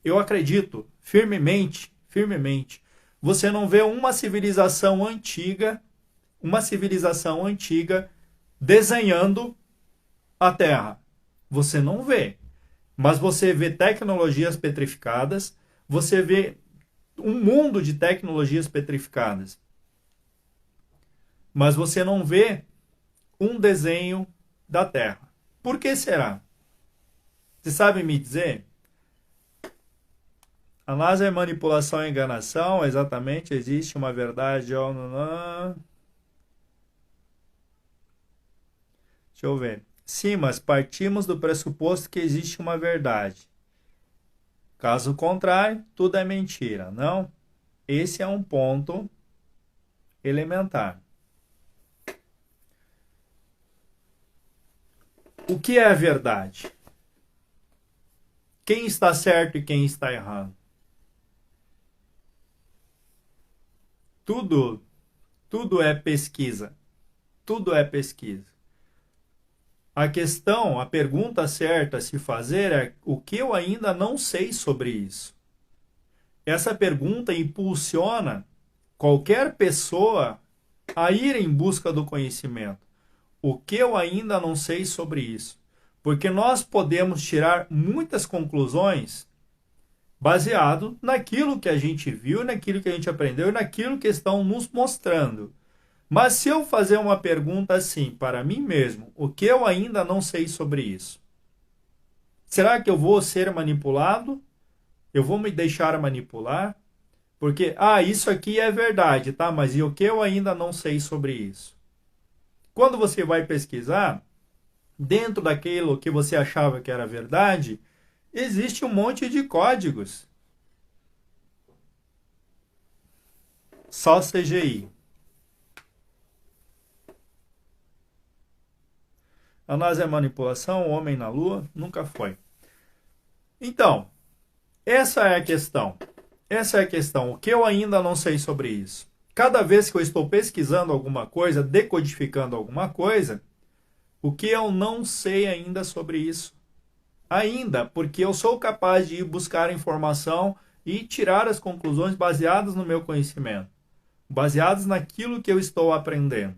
Eu acredito firmemente, firmemente. Você não vê uma civilização antiga desenhando a Terra. Você não vê. Mas você vê tecnologias petrificadas, você vê um mundo de tecnologias petrificadas. Mas você não vê um desenho da Terra. Por que será? Você sabe me dizer? A NASA é manipulação e enganação, exatamente, existe uma verdade. Deixa eu ver. Sim, mas partimos do pressuposto que existe uma verdade. Caso contrário, tudo é mentira, não? Esse é um ponto elementar. O que é a verdade? Quem está certo e quem está errado? Tudo é pesquisa. Tudo é pesquisa. A pergunta certa a se fazer é o que eu ainda não sei sobre isso. Essa pergunta impulsiona qualquer pessoa a ir em busca do conhecimento. O que eu ainda não sei sobre isso? Porque nós podemos tirar muitas conclusões baseado naquilo que a gente viu, naquilo que a gente aprendeu, naquilo que estão nos mostrando. Mas se eu fazer uma pergunta assim para mim mesmo, o que eu ainda não sei sobre isso? Será que eu vou ser manipulado? Eu vou me deixar manipular? Porque, isso aqui é verdade, tá? Mas e o que eu ainda não sei sobre isso? Quando você vai pesquisar, dentro daquilo que você achava que era verdade, existe um monte de códigos. Só CGI. A NASA é manipulação, o homem na Lua nunca foi. Então, essa é a questão. Essa é a questão. O que eu ainda não sei sobre isso? Cada vez que eu estou pesquisando alguma coisa, decodificando alguma coisa, o que eu não sei ainda sobre isso? Ainda, porque eu sou capaz de ir buscar informação e tirar as conclusões baseadas no meu conhecimento, baseadas naquilo que eu estou aprendendo.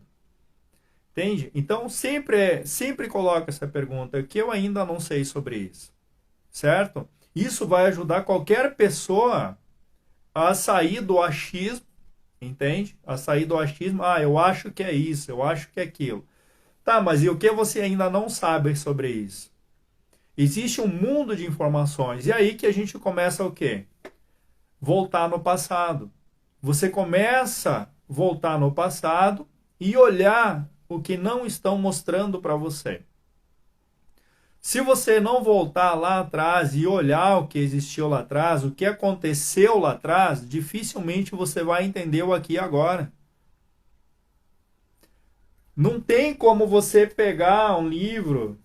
Entende? Então, sempre coloca essa pergunta, o que eu ainda não sei sobre isso? Certo? Isso vai ajudar qualquer pessoa a sair do achismo, entende? A sair do achismo, eu acho que é isso, eu acho que é aquilo. Tá, mas e o que você ainda não sabe sobre isso? Existe um mundo de informações. E aí que a gente começa o quê? Voltar no passado. Você começa a voltar no passado e olhar o que não estão mostrando para você. Se você não voltar lá atrás e olhar o que existiu lá atrás, o que aconteceu lá atrás, dificilmente você vai entender o aqui e agora. Não tem como você pegar um livro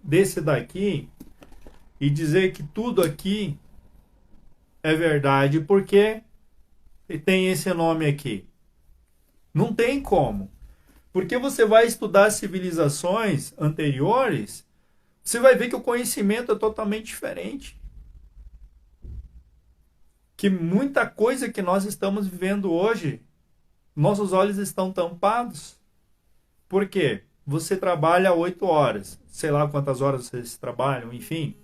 desse daqui e dizer que tudo aqui é verdade porque tem esse nome aqui. Não tem como. Porque você vai estudar civilizações anteriores, você vai ver que o conhecimento é totalmente diferente. Que muita coisa que nós estamos vivendo hoje, nossos olhos estão tampados. Por quê? Você trabalha 8 horas, sei lá quantas horas vocês trabalham, enfim.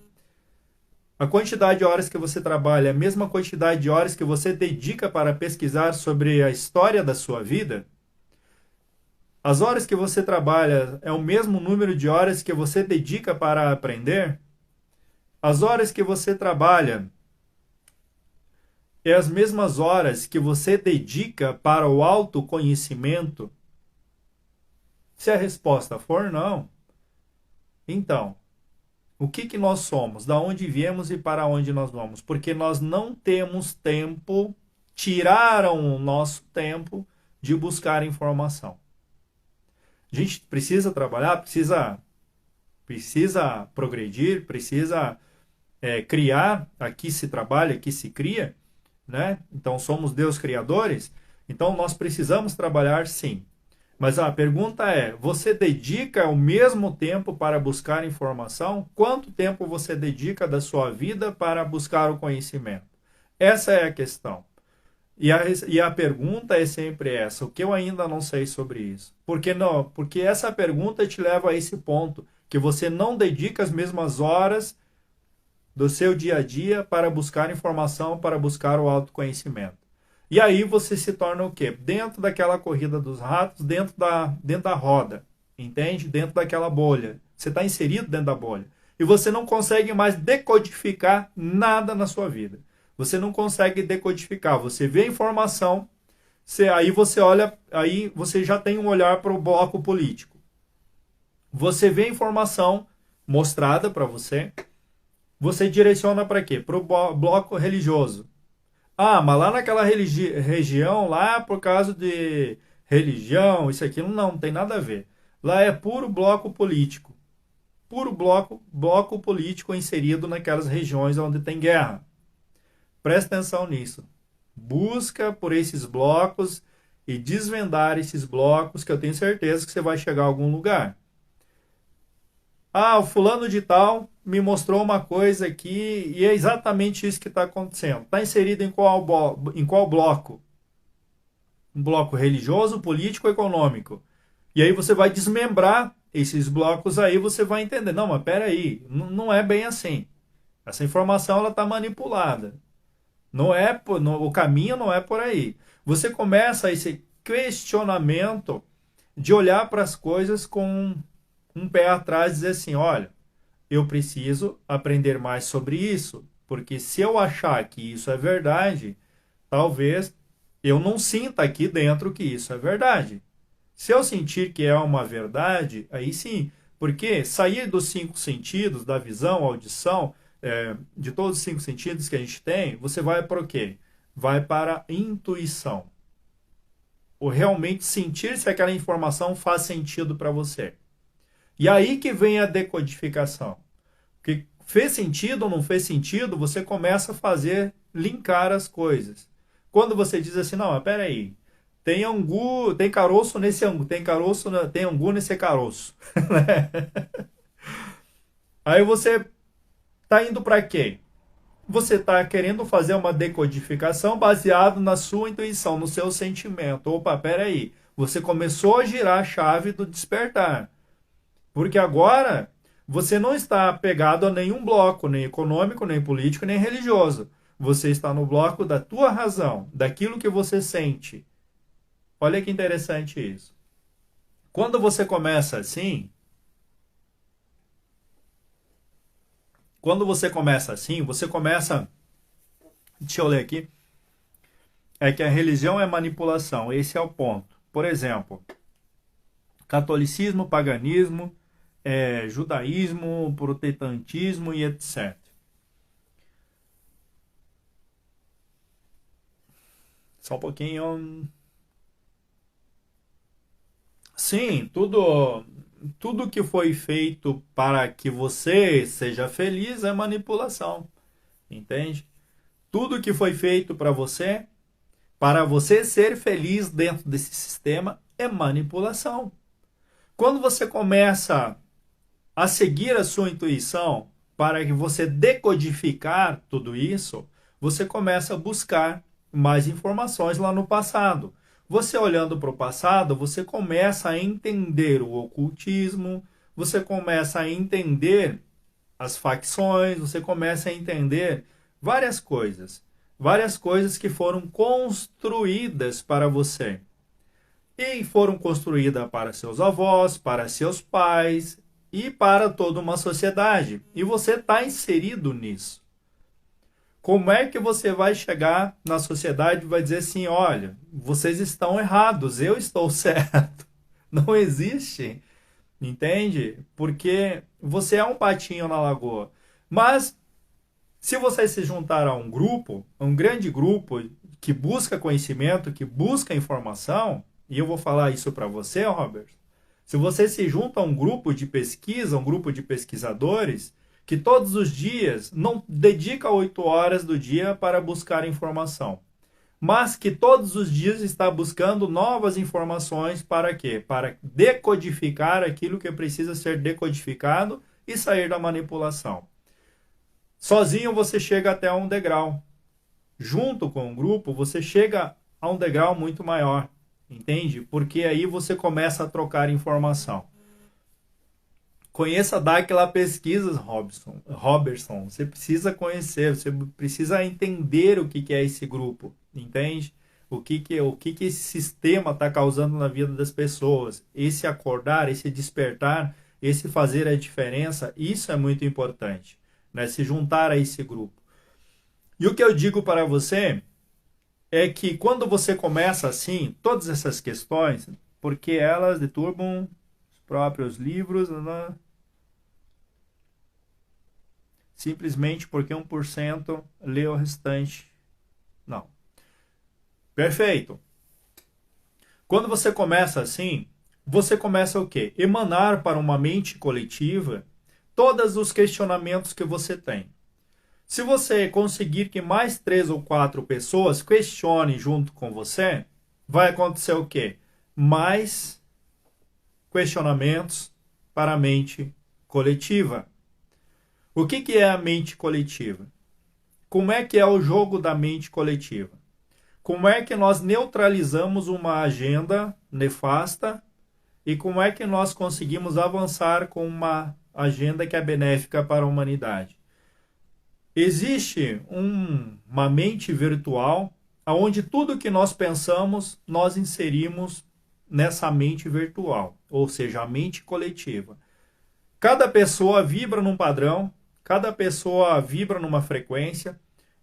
A quantidade de horas que você trabalha é a mesma quantidade de horas que você dedica para pesquisar sobre a história da sua vida? As horas que você trabalha é o mesmo número de horas que você dedica para aprender? As horas que você trabalha é as mesmas horas que você dedica para o autoconhecimento? Se a resposta for não, então, o que que nós somos? Da onde viemos e para onde nós vamos? Porque nós não temos tempo, tiraram o nosso tempo de buscar informação. A gente precisa trabalhar, precisa progredir, precisa criar, aqui se trabalha, aqui se cria, né? Então somos Deus criadores, então nós precisamos trabalhar sim. Mas a pergunta é, você dedica o mesmo tempo para buscar informação? Quanto tempo você dedica da sua vida para buscar o conhecimento? Essa é a questão. E a pergunta é sempre essa, o que eu ainda não sei sobre isso? Por que não? Porque essa pergunta te leva a esse ponto, que você não dedica as mesmas horas do seu dia a dia para buscar informação, para buscar o autoconhecimento. E aí você se torna o quê? Dentro daquela corrida dos ratos, dentro da roda, entende? Dentro daquela bolha. Você está inserido dentro da bolha. E você não consegue mais decodificar nada na sua vida. Você não consegue decodificar. Você vê a informação, aí você olha, aí você já tem um olhar para o bloco político. Você vê a informação mostrada para você, você direciona para quê? Para o bloco religioso. Ah, mas lá naquela região, lá por causa de religião, isso aqui não tem nada a ver. Lá é puro bloco político. Puro bloco político inserido naquelas regiões onde tem guerra. Presta atenção nisso. Busca por esses blocos e desvendar esses blocos, que eu tenho certeza que você vai chegar a algum lugar. Ah, o fulano de tal me mostrou uma coisa aqui e é exatamente isso que está acontecendo. Está inserido em qual bloco? Um bloco religioso, político, econômico. E aí você vai desmembrar esses blocos aí, você vai entender. Não, mas peraí, não é bem assim. Essa informação está manipulada. O caminho não é por aí. Você começa esse questionamento de olhar para as coisas com um pé atrás e dizer assim, olha, eu preciso aprender mais sobre isso, porque se eu achar que isso é verdade, talvez eu não sinta aqui dentro que isso é verdade. Se eu sentir que é uma verdade, aí sim, porque sair dos 5 sentidos, da visão, audição, de todos os 5 sentidos que a gente tem, você vai para o quê? Vai para a intuição. Ou realmente sentir se aquela informação faz sentido para você. E aí que vem a decodificação. Porque fez sentido ou não fez sentido, você começa a linkar as coisas. Quando você diz assim, não, mas peraí, tem angu, tem caroço nesse angu, tem angu nesse caroço. Aí você está indo para quê? Você está querendo fazer uma decodificação baseado na sua intuição, no seu sentimento. Opa, peraí, você começou a girar a chave do despertar. Porque agora você não está apegado a nenhum bloco, nem econômico, nem político, nem religioso. Você está no bloco da tua razão, daquilo que você sente. Olha que interessante isso. Quando você começa assim, você começa, deixa eu ler aqui, é que a religião é manipulação, esse é o ponto. Por exemplo, catolicismo, paganismo, judaísmo, protestantismo e etc. Só um pouquinho. Sim, tudo que foi feito para que você seja feliz é manipulação, entende? Tudo que foi feito para você ser feliz dentro desse sistema é manipulação. Quando você começa a seguir a sua intuição para que você decodificar tudo isso, você começa a buscar mais informações lá no passado. Você olhando para o passado, você começa a entender o ocultismo, você começa a entender as facções, você começa a entender várias coisas que foram construídas para você. E foram construídas para seus avós, para seus pais e para toda uma sociedade. E você está inserido nisso. Como é que você vai chegar na sociedade e vai dizer assim, olha, vocês estão errados, eu estou certo. Não existe, entende? Porque você é um patinho na lagoa. Mas se você se juntar a um grupo, a um grande grupo que busca conhecimento, que busca informação, e eu vou falar isso para você, Robert, se você se junta a um grupo de pesquisa, um grupo de pesquisadores, que todos os dias não dedica 8 horas do dia para buscar informação, mas que todos os dias está buscando novas informações para quê? Para decodificar aquilo que precisa ser decodificado e sair da manipulação. Sozinho você chega até um degrau. Junto com o grupo, você chega a um degrau muito maior. Entende? Porque aí você começa a trocar informação. Conheça Daquila Pesquisas, Robertson. Você precisa conhecer, você precisa entender o que é esse grupo. Entende? O que esse sistema está causando na vida das pessoas. Esse acordar, esse despertar, esse fazer a diferença, isso é muito importante. Né? Se juntar a esse grupo. E o que eu digo para você é que quando você começa assim, todas essas questões, porque elas deturbam os próprios livros, né? Simplesmente porque 1% lê o restante. Não. Perfeito. Quando você começa assim, você começa o quê? Emanar para uma mente coletiva todos os questionamentos que você tem. Se você conseguir que mais 3 ou 4 pessoas questionem junto com você, vai acontecer o quê? Mais questionamentos para a mente coletiva. O que é a mente coletiva? Como é que é o jogo da mente coletiva? Como é que nós neutralizamos uma agenda nefasta e como é que nós conseguimos avançar com uma agenda que é benéfica para a humanidade? Existe uma mente virtual onde tudo que nós pensamos, nós inserimos nessa mente virtual, ou seja, a mente coletiva. Cada pessoa vibra num padrão, cada pessoa vibra numa frequência,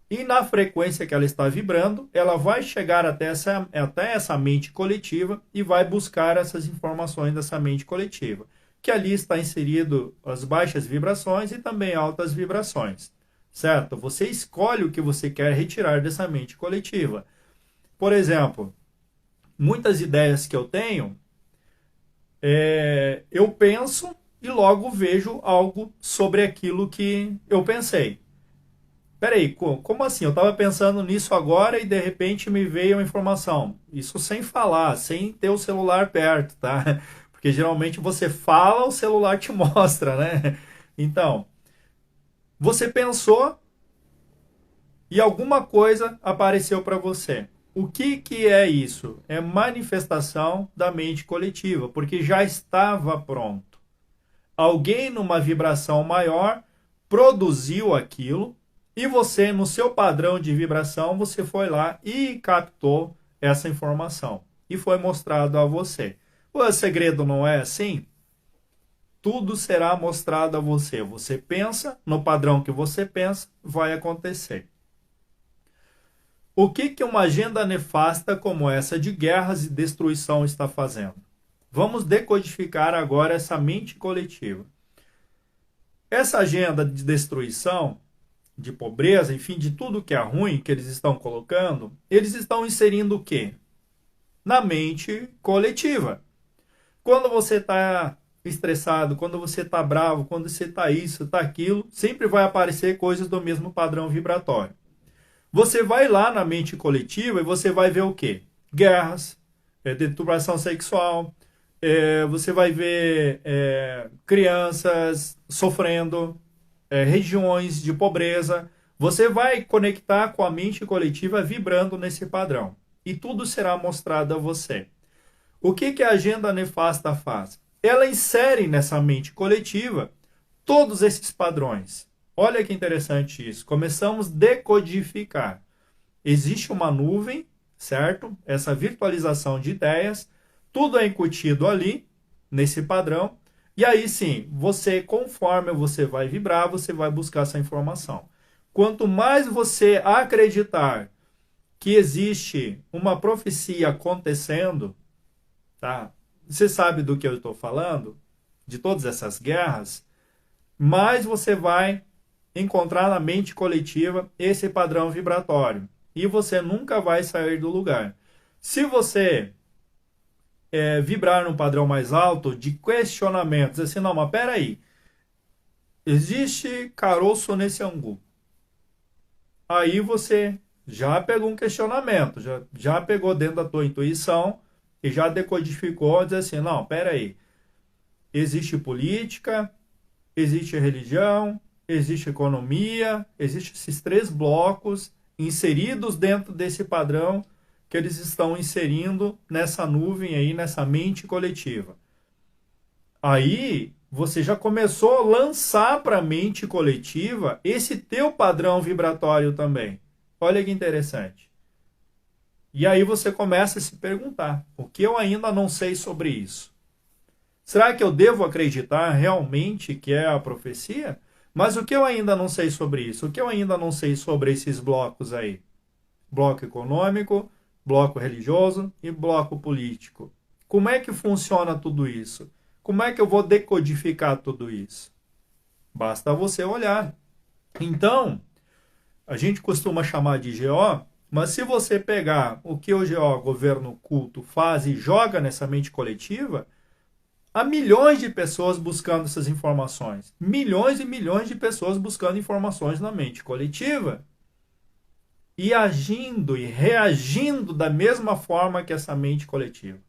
e na frequência que ela está vibrando, ela vai chegar até essa mente coletiva e vai buscar essas informações dessa mente coletiva, que ali está inserido as baixas vibrações e também altas vibrações. Certo? Você escolhe o que você quer retirar dessa mente coletiva. Por exemplo, muitas ideias que eu tenho, eu penso e logo vejo algo sobre aquilo que eu pensei. Peraí, como assim? Eu estava pensando nisso agora e de repente me veio a informação. Isso sem falar, sem ter o celular perto, tá? Porque geralmente você fala, o celular te mostra, né? Então, você pensou e alguma coisa apareceu para você. O que é isso? É manifestação da mente coletiva, porque já estava pronto. Alguém numa vibração maior produziu aquilo e você, no seu padrão de vibração, você foi lá e captou essa informação e foi mostrado a você. O segredo não é assim? Tudo será mostrado a você. Você pensa, no padrão que você pensa, vai acontecer. O que uma agenda nefasta como essa de guerras e destruição está fazendo? Vamos decodificar agora essa mente coletiva. Essa agenda de destruição, de pobreza, enfim, de tudo que é ruim que eles estão colocando, eles estão inserindo o quê? Na mente coletiva. Quando você está estressado, quando você está bravo, quando você está isso, está aquilo, sempre vai aparecer coisas do mesmo padrão vibratório. Você vai lá na mente coletiva e você vai ver o quê? Guerras, deturpação sexual, você vai ver crianças sofrendo, regiões de pobreza. Você vai conectar com a mente coletiva vibrando nesse padrão. E tudo será mostrado a você. O que a agenda nefasta faz? Ela insere nessa mente coletiva todos esses padrões. Olha que interessante isso. Começamos a decodificar. Existe uma nuvem, certo? Essa virtualização de ideias. Tudo é incutido ali, nesse padrão. E aí sim, você, conforme você vai vibrar, você vai buscar essa informação. Quanto mais você acreditar que existe uma profecia acontecendo, tá? você sabe do que eu estou falando, de todas essas guerras, mais você vai encontrar na mente coletiva esse padrão vibratório. E você nunca vai sair do lugar. Se você vibrar num padrão mais alto de questionamentos, assim, não, mas peraí, existe caroço nesse angu. Aí você já pegou um questionamento, já pegou dentro da tua intuição e já decodificou, diz assim, não, peraí, existe política, existe religião, existe economia, existem esses três blocos inseridos dentro desse padrão que eles estão inserindo nessa nuvem aí, nessa mente coletiva. Aí você já começou a lançar para a mente coletiva esse teu padrão vibratório também. Olha que interessante. E aí você começa a se perguntar, o que eu ainda não sei sobre isso? Será que eu devo acreditar realmente que é a profecia? Mas o que eu ainda não sei sobre isso? O que eu ainda não sei sobre esses blocos aí? Bloco econômico, bloco religioso e bloco político. Como é que funciona tudo isso? Como é que eu vou decodificar tudo isso? Basta você olhar. Então, a gente costuma chamar de GO, mas se você pegar o que o GO, governo oculto, faz e joga nessa mente coletiva, há milhões de pessoas buscando essas informações. Milhões e milhões de pessoas buscando informações na mente coletiva. E agindo e reagindo da mesma forma que essa mente coletiva.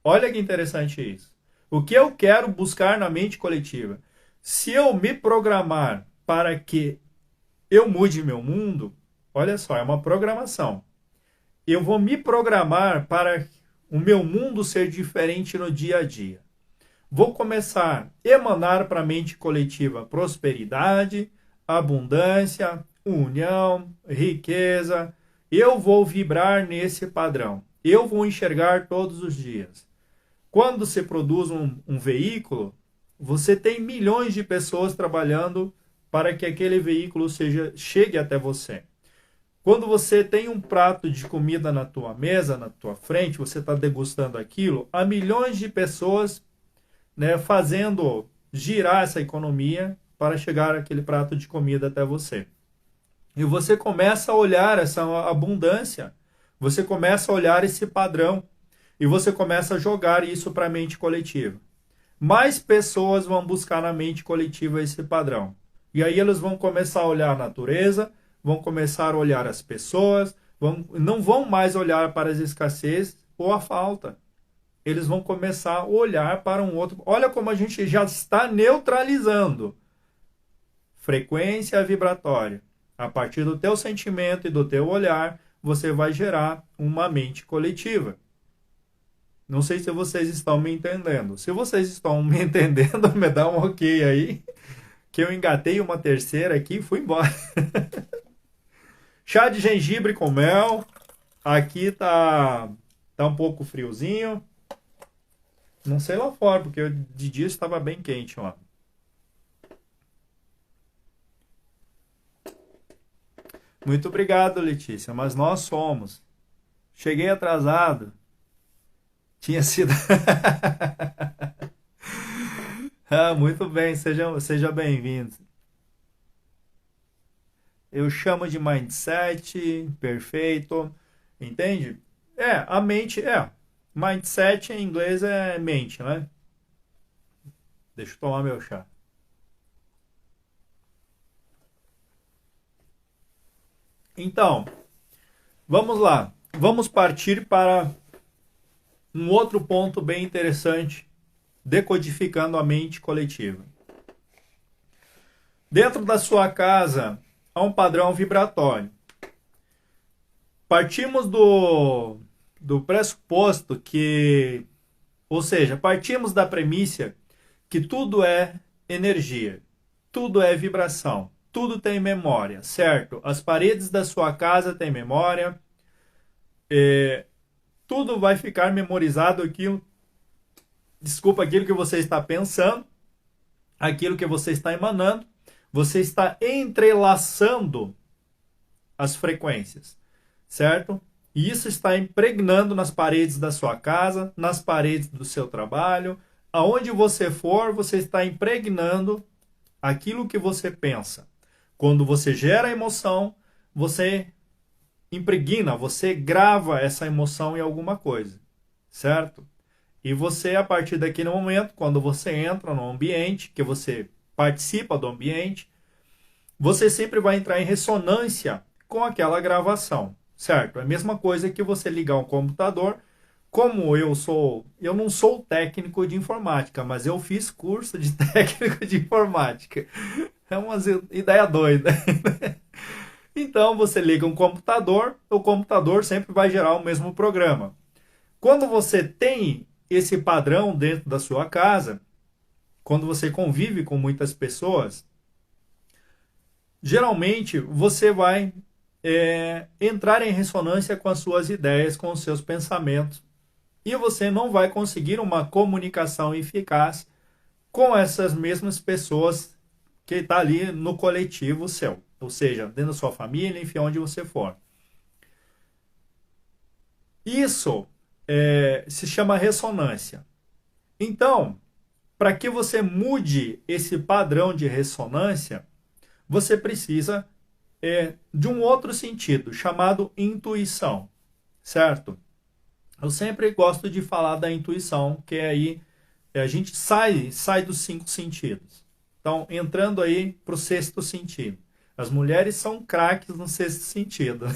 Olha que interessante isso. O que eu quero buscar na mente coletiva? Se eu me programar para que eu mude meu mundo, olha só, é uma programação. Eu vou me programar para o meu mundo ser diferente no dia a dia. Vou começar a emanar para a mente coletiva prosperidade, abundância, união, riqueza. Eu vou vibrar nesse padrão. Eu vou enxergar todos os dias. Quando se produz um veículo, você tem milhões de pessoas trabalhando para que aquele veículo chegue até você. Quando você tem um prato de comida na tua mesa, na tua frente, você está degustando aquilo, há milhões de pessoas, né, fazendo girar essa economia para chegar aquele prato de comida até você. E você começa a olhar essa abundância, você começa a olhar esse padrão e você começa a jogar isso para a mente coletiva. Mais pessoas vão buscar na mente coletiva esse padrão. E aí eles vão começar a olhar a natureza, vão começar a olhar as pessoas, não vão mais olhar para as escassez ou a falta. Eles vão começar a olhar para um outro. Olha como a gente já está neutralizando frequência vibratória. A partir do teu sentimento e do teu olhar, você vai gerar uma mente coletiva. Não sei se vocês estão me entendendo. Se vocês estão me entendendo, me dá um ok aí, que eu engatei uma terceira aqui e fui embora. Chá de gengibre com mel. Aqui tá um pouco friozinho. Não sei lá fora, porque de dia estava bem quente lá. Muito obrigado, Letícia, mas nós somos. Cheguei atrasado. Tinha sido. Muito bem, seja bem-vindo. Eu chamo de mindset, perfeito. Entende? A mente, mindset em inglês é mente, né? Deixa eu tomar meu chá. Então, vamos lá. Vamos partir para um outro ponto bem interessante, decodificando a mente coletiva. Dentro da sua casa, há um padrão vibratório. Partimos do pressuposto que, ou seja, partimos da premissa que tudo é energia, tudo é vibração, tudo tem memória, certo? As paredes da sua casa têm memória, tudo vai ficar memorizado aquilo que você está pensando, aquilo que você está emanando, você está entrelaçando as frequências, certo? E isso está impregnando nas paredes da sua casa, nas paredes do seu trabalho, aonde você for, você está impregnando aquilo que você pensa. Quando você gera emoção, você impregna, você grava essa emoção em alguma coisa, certo? E você, a partir daquele momento, quando você entra no ambiente, que você participa do ambiente, você sempre vai entrar em ressonância com aquela gravação, certo? É a mesma coisa que você ligar um computador. Como eu não sou técnico de informática, mas eu fiz curso de técnico de informática. É uma ideia doida. Então você liga um computador, o computador sempre vai gerar o mesmo programa. Quando você tem esse padrão dentro da sua casa, quando você convive com muitas pessoas, geralmente você vai entrar em ressonância com as suas ideias, com os seus pensamentos, e você não vai conseguir uma comunicação eficaz com essas mesmas pessoas que está ali no coletivo seu, ou seja, dentro da sua família, enfim, onde você for. Isso se chama ressonância. Então, para que você mude esse padrão de ressonância, você precisa de um outro sentido, chamado intuição, certo? Eu sempre gosto de falar da intuição, que é aí a gente sai dos 5 sentidos. Então, entrando aí para o 6º sentido. As mulheres são craques no 6º sentido.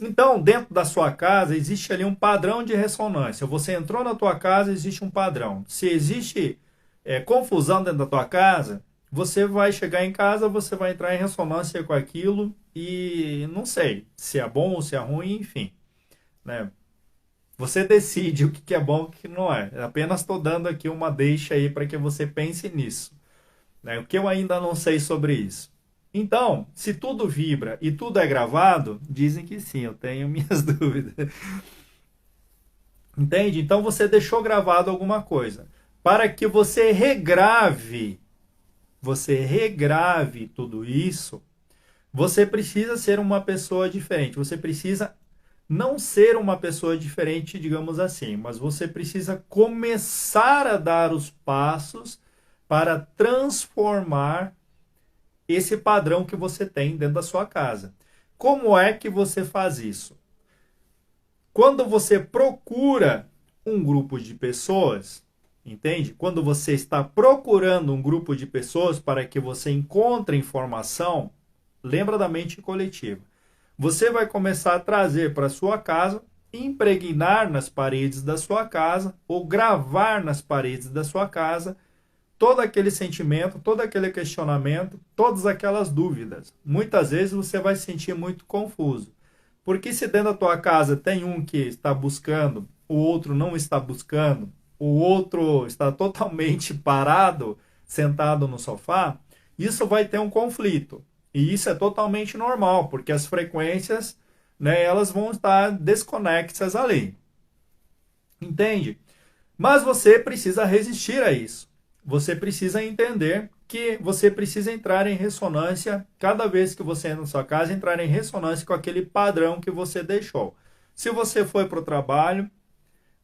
Então, dentro da sua casa, existe ali um padrão de ressonância. Você entrou na tua casa, existe um padrão. Se existe confusão dentro da tua casa, você vai chegar em casa, você vai entrar em ressonância com aquilo e não sei se é bom ou se é ruim, enfim. Né? Você decide o que é bom e o que não é. Apenas estou dando aqui uma deixa aí para que você pense nisso. Né? O que eu ainda não sei sobre isso. Então, se tudo vibra e tudo é gravado, dizem que sim, eu tenho minhas dúvidas. Entende? Então você deixou gravado alguma coisa. Para que você regrave tudo isso, você precisa ser uma pessoa diferente. Você precisa não ser uma pessoa diferente, digamos assim, mas você precisa começar a dar os passos para transformar esse padrão que você tem dentro da sua casa. Como é que você faz isso? Quando você procura um grupo de pessoas, entende? Quando você está procurando um grupo de pessoas para que você encontre informação, lembra da mente coletiva. Você vai começar a trazer para sua casa, impregnar nas paredes da sua casa ou gravar nas paredes da sua casa todo aquele sentimento, todo aquele questionamento, todas aquelas dúvidas. Muitas vezes você vai se sentir muito confuso. Porque se dentro da tua casa tem um que está buscando, o outro não está buscando, o outro está totalmente parado, sentado no sofá, isso vai ter um conflito. E isso é totalmente normal, porque as frequências, né, elas vão estar desconexas ali. Entende? Mas você precisa resistir a isso. Você precisa entender que você precisa entrar em ressonância, cada vez que você entra na sua casa, entrar em ressonância com aquele padrão que você deixou. Se você foi para o trabalho,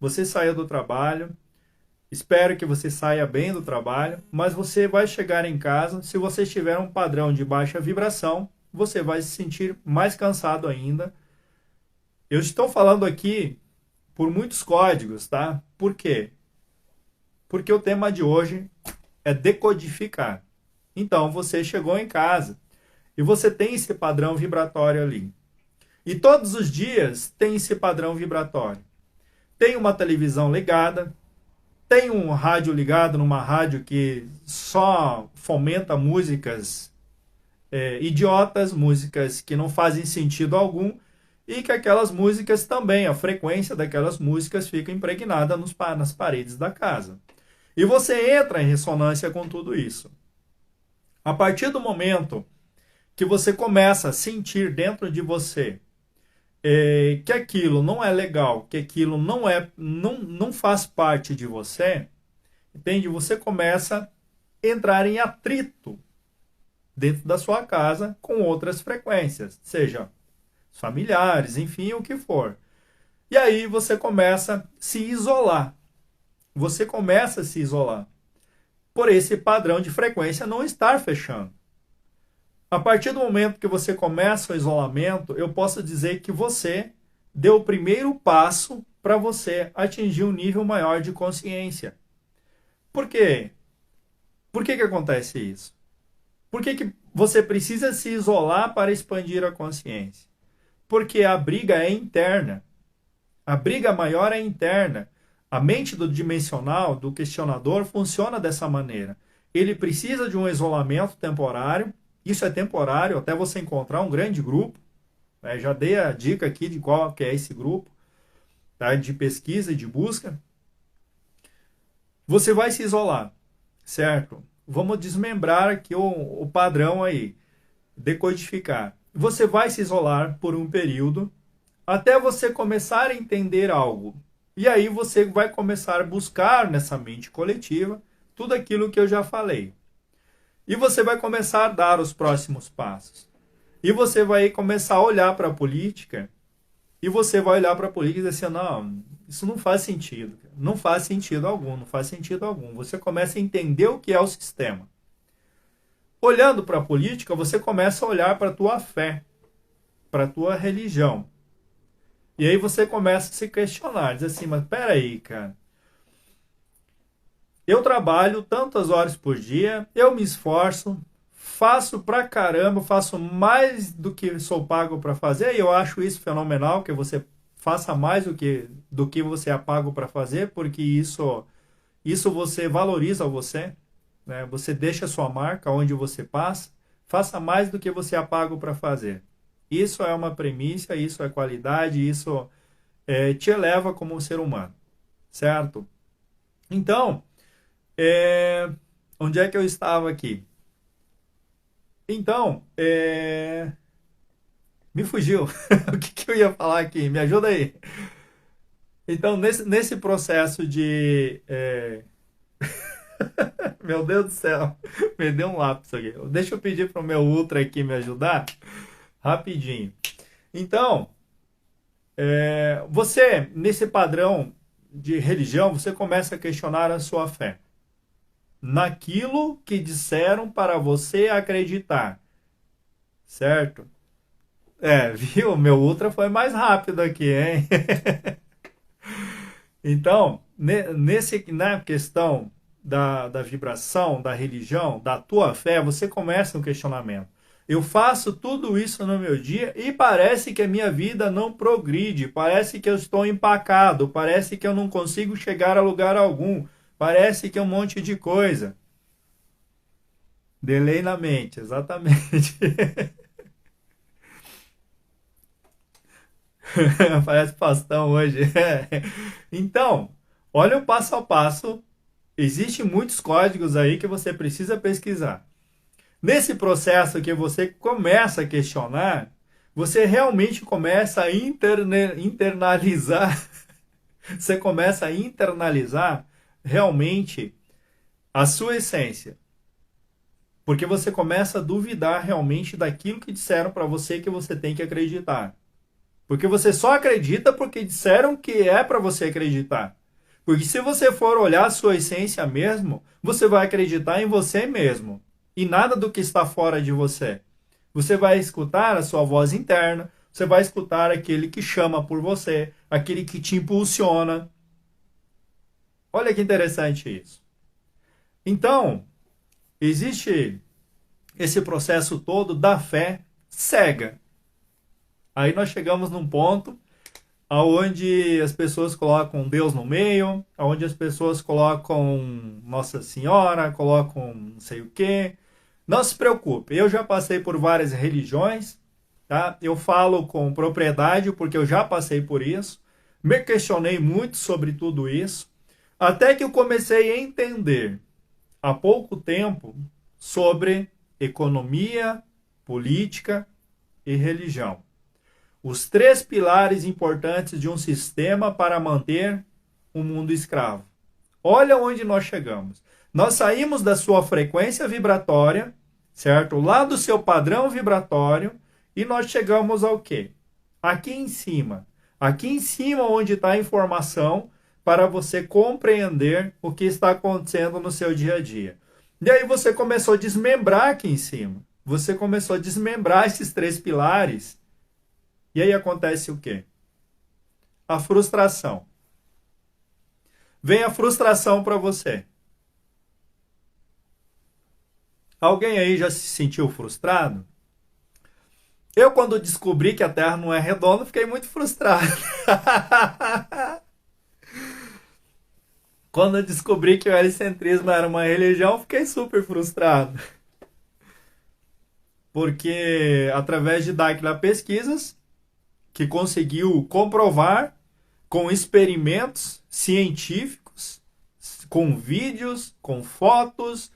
você saiu do trabalho, espero que você saia bem do trabalho, mas você vai chegar em casa, se você tiver um padrão de baixa vibração, você vai se sentir mais cansado ainda. Eu estou falando aqui por muitos códigos, tá? Por quê? Porque o tema de hoje é decodificar. Então, você chegou em casa e você tem esse padrão vibratório ali. E todos os dias tem esse padrão vibratório. Tem uma televisão ligada, tem um rádio ligado numa rádio que só fomenta músicas idiotas, músicas que não fazem sentido algum, e que aquelas músicas também, a frequência daquelas músicas fica impregnada nas paredes da casa. E você entra em ressonância com tudo isso. A partir do momento que você começa a sentir dentro de você que aquilo não é legal, que aquilo não faz parte de você, entende? Você começa a entrar em atrito dentro da sua casa com outras frequências, seja os familiares, enfim, o que for. E aí você começa a se isolar. Você começa a se isolar por esse padrão de frequência não estar fechando. A partir do momento que você começa o isolamento, eu posso dizer que você deu o primeiro passo para você atingir um nível maior de consciência. Por quê? Por que acontece isso? Por que você precisa se isolar para expandir a consciência? Porque a briga é interna. A briga maior é interna. A mente do dimensional, do questionador, funciona dessa maneira. Ele precisa de um isolamento temporário. Isso é temporário até você encontrar um grande grupo. Né? Já dei a dica aqui de qual que é esse grupo, tá? De pesquisa e de busca. Você vai se isolar, certo? Vamos desmembrar aqui o padrão aí, decodificar. Você vai se isolar por um período até você começar a entender algo. E aí você vai começar a buscar nessa mente coletiva tudo aquilo que eu já falei. E você vai começar a dar os próximos passos. E você vai começar a olhar para a política. E você vai olhar para a política e dizer assim, não, isso não faz sentido. Não faz sentido algum, não faz sentido algum. Você começa a entender o que é o sistema. Olhando para a política, você começa a olhar para a tua fé, para a tua religião. E aí você começa a se questionar, diz assim, mas peraí, cara. Eu trabalho tantas horas por dia, eu me esforço, faço pra caramba, faço mais do que sou pago para fazer, e eu acho isso fenomenal, que você faça mais do que você é pago para fazer, porque isso você valoriza você, né? Você deixa a sua marca onde você passa, faça mais do que você é pago para fazer. Isso é uma premissa, isso é qualidade, isso te eleva como um ser humano, certo? Então, onde é que eu estava aqui? Então, me fugiu. O que eu ia falar aqui? Me ajuda aí. Então, nesse processo de... Meu Deus do céu, me deu um lápis aqui. Deixa eu pedir para o meu Ultra aqui me ajudar, rapidinho. Então, você, nesse padrão de religião, você começa a questionar a sua fé. Naquilo que disseram para você acreditar. Certo? Viu? Meu Ultra foi mais rápido aqui, hein? Então, na questão da vibração, da religião, da tua fé, você começa um questionamento. Eu faço tudo isso no meu dia e parece que a minha vida não progride, parece que eu estou empacado, parece que eu não consigo chegar a lugar algum, parece que é um monte de coisa. Delay na mente, exatamente. Parece pastão hoje. Então, olha o passo a passo. Existem muitos códigos aí que você precisa pesquisar. Nesse processo que você começa a questionar, você realmente começa a internalizar. Você começa a internalizar realmente a sua essência. Porque você começa a duvidar realmente daquilo que disseram para você que você tem que acreditar. Porque você só acredita porque disseram que é para você acreditar. Porque se você for olhar a sua essência mesmo, você vai acreditar em você mesmo. E nada do que está fora de você. Você vai escutar a sua voz interna, você vai escutar aquele que chama por você, aquele que te impulsiona. Olha que interessante isso. Então, existe esse processo todo da fé cega. Aí nós chegamos num ponto onde as pessoas colocam Deus no meio, onde as pessoas colocam Nossa Senhora, colocam não sei o quê. Não se preocupe, eu já passei por várias religiões, tá? Eu falo com propriedade porque eu já passei por isso, me questionei muito sobre tudo isso, até que eu comecei a entender há pouco tempo sobre economia, política e religião. Os 3 pilares importantes de um sistema para manter um mundo escravo. Olha onde nós chegamos. Nós saímos da sua frequência vibratória, certo? Lá do seu padrão vibratório, e nós chegamos ao quê? Aqui em cima. Aqui em cima onde está a informação para você compreender o que está acontecendo no seu dia a dia. E aí você começou a desmembrar aqui em cima. Você começou a desmembrar esses 3 pilares. E aí acontece o quê? A frustração. Vem a frustração para você. Alguém aí já se sentiu frustrado? Eu, quando descobri que a Terra não é redonda, fiquei muito frustrado. Quando eu descobri que o helicentrismo era uma religião, fiquei super frustrado. Porque, através de Daquila Pesquisas, que conseguiu comprovar com experimentos científicos, com vídeos, com fotos,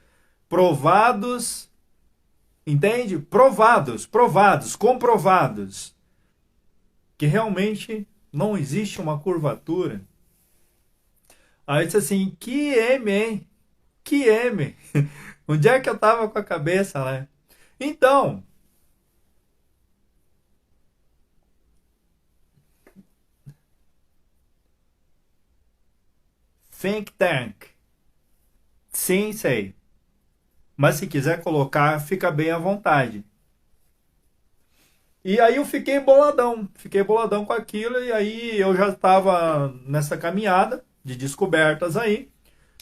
provados, entende? Provados, comprovados, que realmente não existe uma curvatura. Aí eu disse assim, que M, hein? Que M? Onde é que eu tava com a cabeça, né? Então, think tank. Sim, sei. Mas se quiser colocar, fica bem à vontade. E aí eu fiquei boladão com aquilo, e aí eu já estava nessa caminhada de descobertas aí,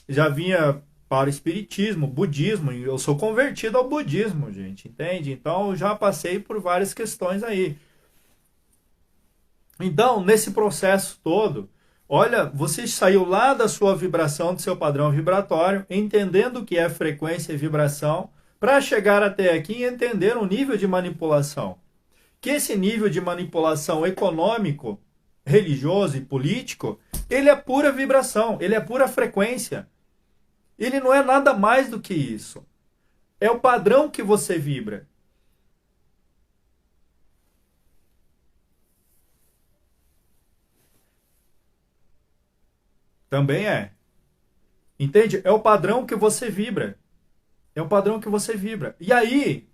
já vinha para o espiritismo, budismo, e eu sou convertido ao budismo, gente, entende? Então eu já passei por várias questões aí. Então, nesse processo todo, olha, você saiu lá da sua vibração, do seu padrão vibratório, entendendo o que é frequência e vibração, para chegar até aqui e entender o nível de manipulação. Que esse nível de manipulação econômico, religioso e político, ele é pura vibração, ele é pura frequência. Ele não é nada mais do que isso. É o padrão que você vibra. Também é. Entende? É o padrão que você vibra. É o padrão que você vibra. E aí,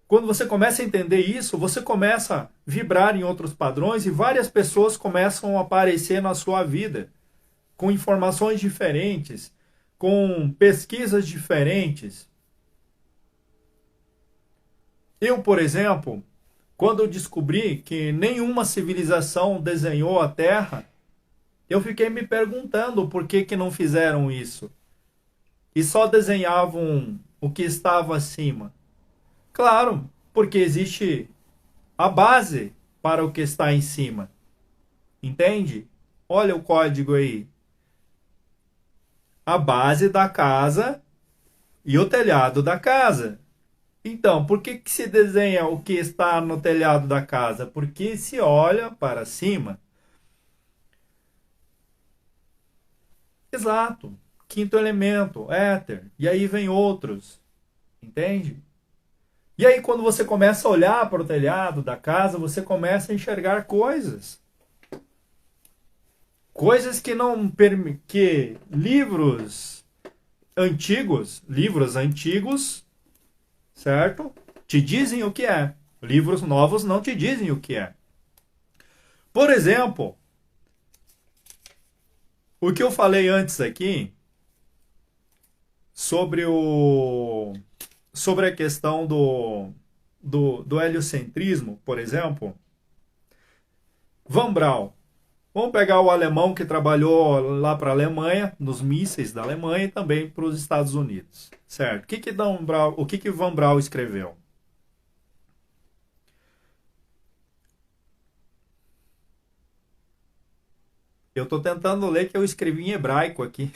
quando você começa a entender isso, você começa a vibrar em outros padrões e várias pessoas começam a aparecer na sua vida com informações diferentes, com pesquisas diferentes. Eu, por exemplo, quando eu descobri que nenhuma civilização desenhou a Terra, eu fiquei me perguntando por que que não fizeram isso. E só desenhavam o que estava acima. Claro, porque existe a base para o que está em cima. Entende? Olha o código aí. A base da casa e o telhado da casa. Então, por que que se desenha o que está no telhado da casa? Porque se olha para cima. Exato. Quinto elemento, éter. E aí vem outros. Entende? E aí, quando você começa a olhar para o telhado da casa, você começa a enxergar coisas. Coisas que não que livros antigos, certo? Te dizem o que é. Livros novos não te dizem o que é. Por exemplo, o que eu falei antes aqui sobre a questão do heliocentrismo, por exemplo, Van Braun. Vamos pegar o alemão que trabalhou lá para a Alemanha, nos mísseis da Alemanha e também para os Estados Unidos. Certo? O que Van Braun escreveu? Eu estou tentando ler que eu escrevi em hebraico aqui.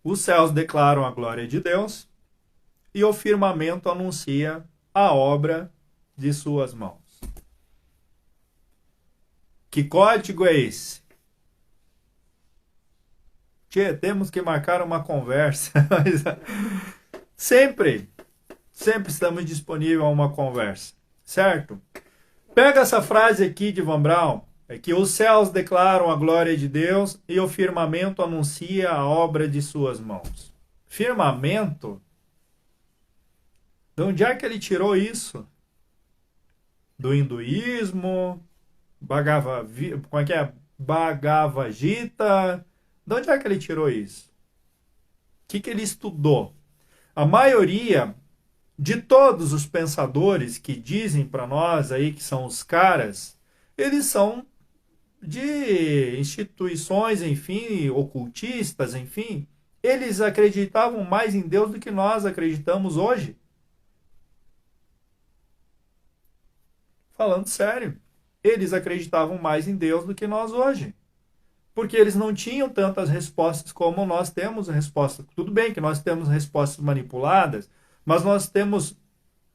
Os céus declaram a glória de Deus e o firmamento anuncia a obra de suas mãos. Que código é esse? Tchê, temos que marcar uma conversa. sempre estamos disponíveis a uma conversa, certo? Pega essa frase aqui de Van Braun, é que os céus declaram a glória de Deus e o firmamento anuncia a obra de suas mãos. Firmamento De onde é que ele tirou isso? Do hinduísmo? Como é que é? Bhagavad Gita? De onde é que ele tirou isso? O que ele estudou? A maioria de todos os pensadores que dizem para nós aí que são os caras, eles são de instituições, enfim, ocultistas, enfim. Eles acreditavam mais em Deus do que nós acreditamos hoje. Falando sério, eles acreditavam mais em Deus do que nós hoje. Porque eles não tinham tantas respostas como nós temos respostas. Tudo bem que nós temos respostas manipuladas, mas nós temos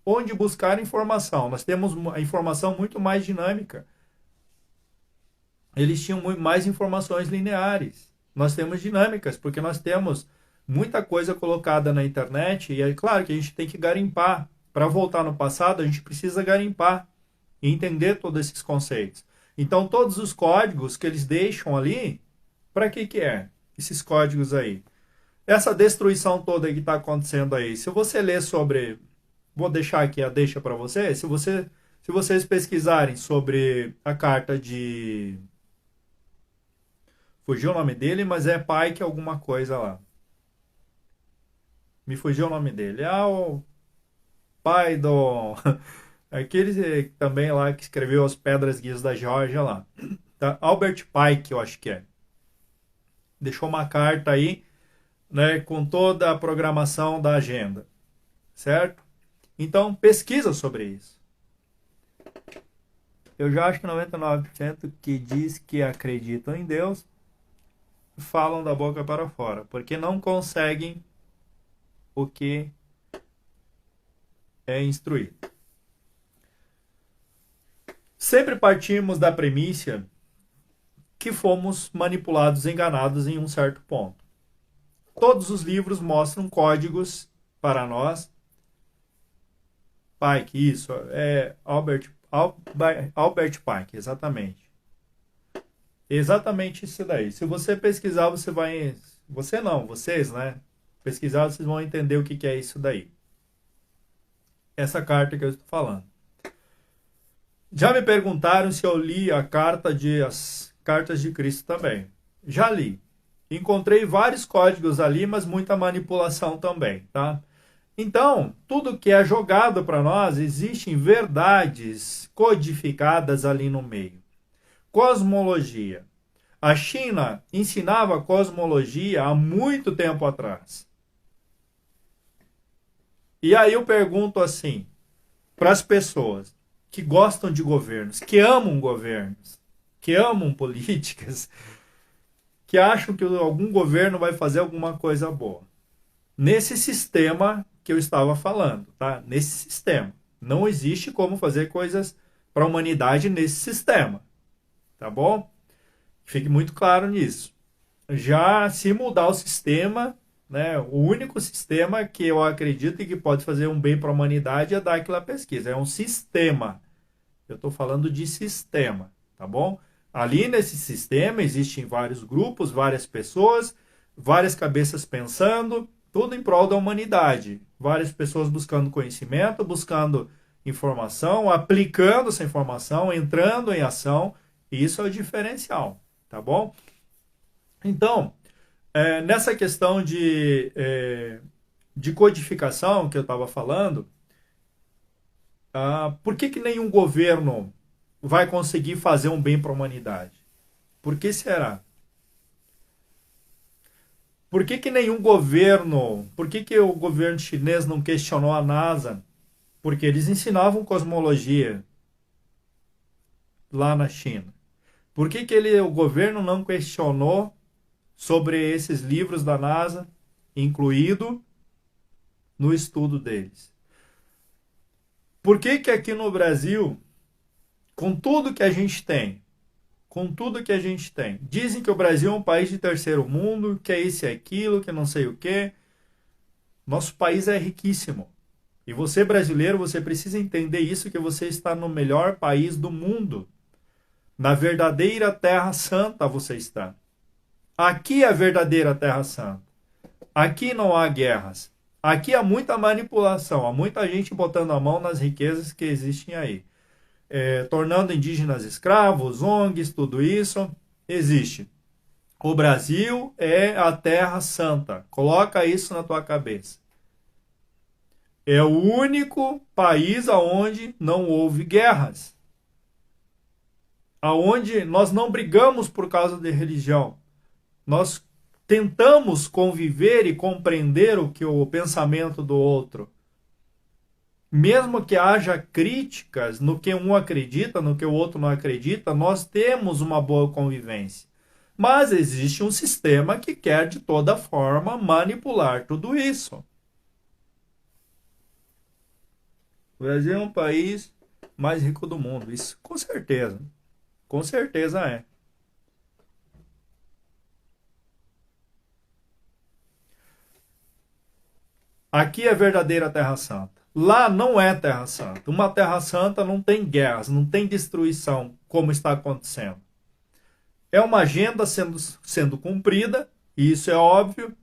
onde buscar informação. Nós temos a informação muito mais dinâmica. Eles tinham mais informações lineares. Nós temos dinâmicas, porque nós temos muita coisa colocada na internet, e é claro que a gente tem que garimpar. Para voltar no passado, a gente precisa garimpar e entender todos esses conceitos. Então, todos os códigos que eles deixam ali, para que é? Esses códigos aí. Essa destruição toda que está acontecendo aí, se você ler sobre... Vou deixar aqui a deixa para você. Se vocês pesquisarem sobre a carta de... Fugiu o nome dele, mas é Pike alguma coisa lá. Me fugiu o nome dele. É o pai do... Aquele também lá que escreveu As Pedras Guias da Geórgia lá. Tá? Albert Pike, eu acho que é. Deixou uma carta aí, né, com toda a programação da agenda. Certo? Então, pesquisa sobre isso. Eu já acho que 99% que diz que acreditam em Deus falam da boca para fora, porque não conseguem o que é instruído. Sempre partimos da premissa que fomos manipulados, enganados em um certo ponto. Todos os livros mostram códigos para nós. Pike, isso, é Albert Pike, exatamente. Exatamente isso daí. Se você pesquisar, você vai... Você não, vocês, né? Pesquisar, vocês vão entender o que é isso daí. Essa carta que eu estou falando. Já me perguntaram se eu li as cartas de Cristo também. Já li. Encontrei vários códigos ali, mas muita manipulação também, tá? Então, tudo que é jogado para nós, existem verdades codificadas ali no meio. Cosmologia. A China ensinava cosmologia há muito tempo atrás. E aí eu pergunto assim, para as pessoas que gostam de governos, que amam políticas, que acham que algum governo vai fazer alguma coisa boa. Nesse sistema que eu estava falando, tá? Nesse sistema. Não existe como fazer coisas para a humanidade nesse sistema. Tá bom? Fique muito claro nisso. Já se mudar o sistema, né, o único sistema que eu acredito que pode fazer um bem para a humanidade é dar aquela pesquisa. É um sistema. Eu estou falando de sistema, tá bom? Ali nesse sistema existem vários grupos, várias pessoas, várias cabeças pensando, tudo em prol da humanidade. Várias pessoas buscando conhecimento, buscando informação, aplicando essa informação, entrando em ação. Isso é o diferencial, tá bom? Então, nessa questão de codificação que eu estava falando, por que nenhum governo vai conseguir fazer um bem para a humanidade? Por que será? Por que nenhum governo, por que o governo chinês não questionou a NASA? Porque eles ensinavam cosmologia lá na China. Por que o governo não questionou sobre esses livros da NASA, incluído no estudo deles? Por que aqui no Brasil, com tudo que a gente tem, dizem que o Brasil é um país de terceiro mundo, que é isso e aquilo, que não sei o quê. Nosso país é riquíssimo. E você, brasileiro, você precisa entender isso, que você está no melhor país do mundo. Na verdadeira Terra Santa você está. Aqui é a verdadeira Terra Santa. Aqui não há guerras. Aqui há muita manipulação, há muita gente botando a mão nas riquezas que existem aí. Tornando indígenas escravos, ONGs, tudo isso existe. O Brasil é a terra santa. Coloca isso na tua cabeça. É o único país onde não houve guerras. Aonde nós não brigamos por causa de religião. Nós tentamos conviver e compreender o pensamento do outro. Mesmo que haja críticas no que um acredita, no que o outro não acredita, nós temos uma boa convivência. Mas existe um sistema que quer de toda forma manipular tudo isso. O Brasil é um país mais rico do mundo, isso com certeza. Com certeza é. Aqui é verdadeira Terra Santa. Lá não é Terra Santa. Uma Terra Santa não tem guerras, não tem destruição, como está acontecendo. É uma agenda sendo cumprida, e isso é óbvio,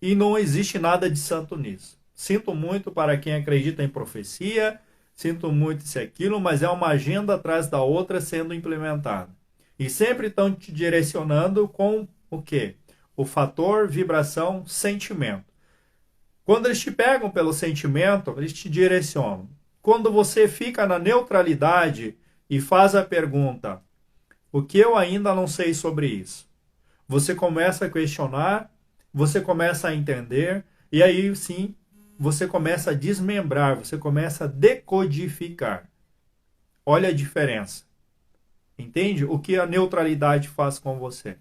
e não existe nada de santo nisso. Sinto muito para quem acredita em profecia, sinto muito isso e aquilo, mas é uma agenda atrás da outra sendo implementada. E sempre estão te direcionando com o quê? O fator, vibração, sentimento. Quando eles te pegam pelo sentimento, eles te direcionam. Quando você fica na neutralidade e faz a pergunta, o que eu ainda não sei sobre isso? Você começa a questionar, você começa a entender, e aí sim, você começa a desmembrar, você começa a decodificar. Olha a diferença. Entende? O que a neutralidade faz com você.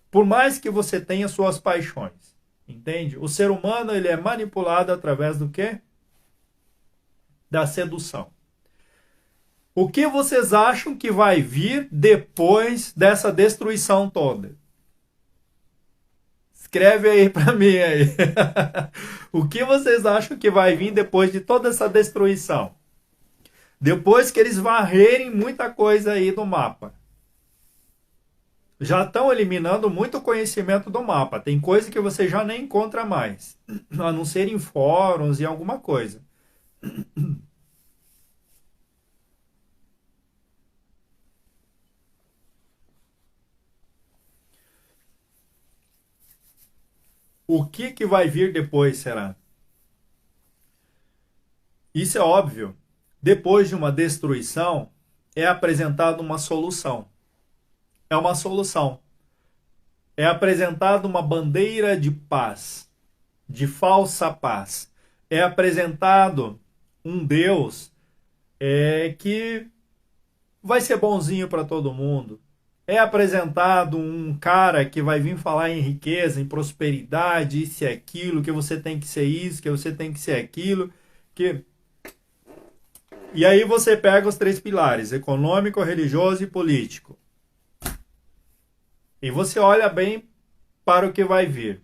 Por mais que você tenha suas paixões. Entende? O ser humano ele é manipulado através do quê? Da sedução. O que vocês acham que vai vir depois dessa destruição toda? Escreve aí para mim aí. O que vocês acham que vai vir depois de toda essa destruição? Depois que eles varrerem muita coisa aí do mapa. Já estão eliminando muito conhecimento do mapa. Tem coisa que você já nem encontra mais. A não ser em fóruns e alguma coisa. O que vai vir depois, será? Isso é óbvio. Depois de uma destruição, é apresentada uma solução. É uma solução. É apresentada uma bandeira de paz, de falsa paz. É apresentado um Deus que vai ser bonzinho para todo mundo. É apresentado um cara que vai vir falar em riqueza, em prosperidade, isso e aquilo, que você tem que ser isso, que você tem que ser aquilo. E aí você pega os 3 pilares, econômico, religioso e político. E você olha bem para o que vai vir.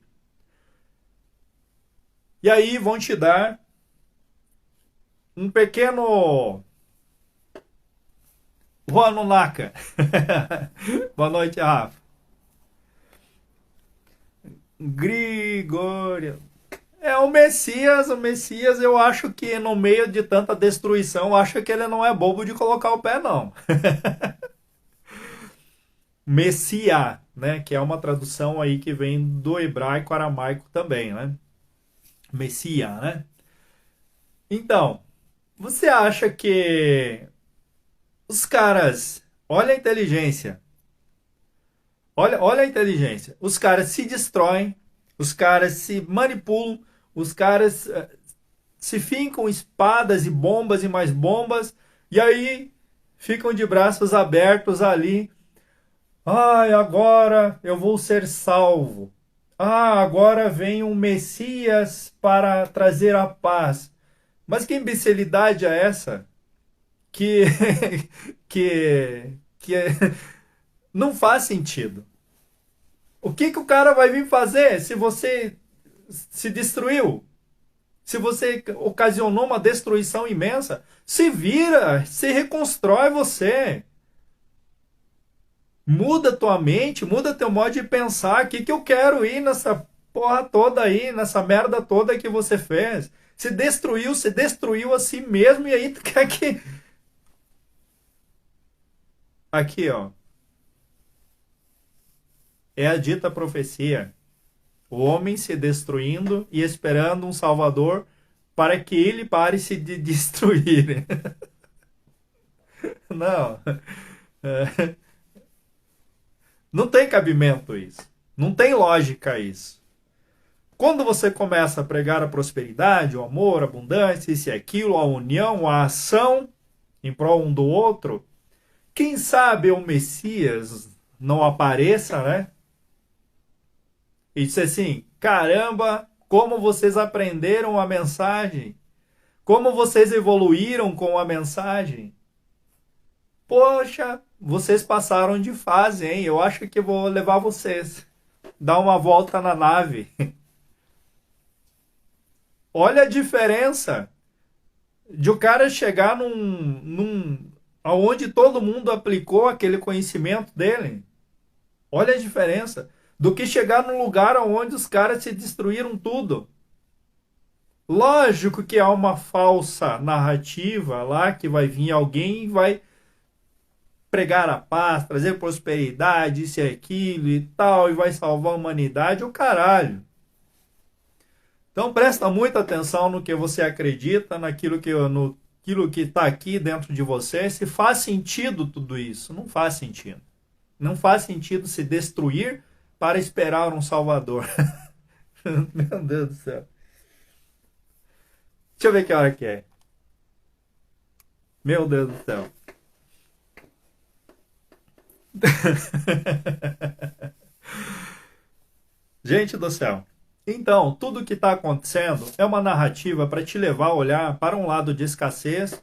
E aí vão te dar um pequeno Juan Naka. Boa noite, Rafa. Grigório. O Messias, eu acho que no meio de tanta destruição, eu acho que ele não é bobo de colocar o pé, não. Messias, né? Que é uma tradução aí que vem do hebraico aramaico também, né? Messias, né? Então, você acha que os caras, olha a inteligência. Olha a inteligência. Os caras se destroem, os caras se manipulam, os caras se fincam espadas e bombas e mais bombas, e aí ficam de braços abertos ali. Ai, agora eu vou ser salvo. Agora vem um Messias para trazer a paz. Mas que imbecilidade é essa? Que, que não faz sentido. O que o cara vai vir fazer se você se destruiu? Se você ocasionou uma destruição imensa, se vira, se reconstrói você. Muda tua mente, muda teu modo de pensar. O que eu quero ir porra toda aí, nessa merda toda que você fez. Se destruiu a si mesmo e aí tu quer que... Aqui, ó. É a dita profecia. O homem se destruindo e esperando um salvador para que ele pare se de destruir. Não. É, não tem cabimento isso. Não tem lógica isso. Quando você começa a pregar a prosperidade, o amor, a abundância, isso e aquilo, a união, a ação em prol um do outro, quem sabe o Messias não apareça, né? E disse assim: caramba, como vocês aprenderam a mensagem, como vocês evoluíram com a mensagem. Poxa, vocês passaram de fase, hein? Eu acho que vou levar vocês. Dar uma volta na nave. Olha a diferença de o cara chegar aonde todo mundo aplicou aquele conhecimento dele. Olha a diferença do que chegar num lugar onde os caras se destruíram tudo. Lógico que há uma falsa narrativa lá que vai vir alguém e vai pregar a paz, trazer prosperidade, isso e aquilo e tal, e vai salvar a humanidade, o caralho. Então presta muita atenção no que você acredita, naquilo que está aqui dentro de você, se faz sentido tudo isso. Não faz sentido. Não faz sentido se destruir para esperar um salvador. Meu Deus do céu. Deixa eu ver que hora que é. Meu Deus do céu. Gente do céu. Então, tudo que está acontecendo é uma narrativa para te levar a olhar para um lado de escassez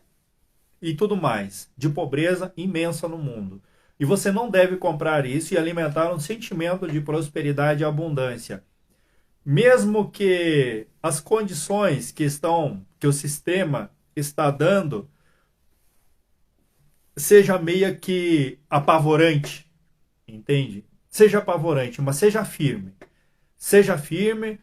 e tudo mais, de pobreza imensa no mundo. E você não deve comprar isso e alimentar um sentimento de prosperidade e abundância. Mesmo que as condições que o sistema está dando seja meio que apavorante, entende? Seja apavorante, mas seja firme. Seja firme,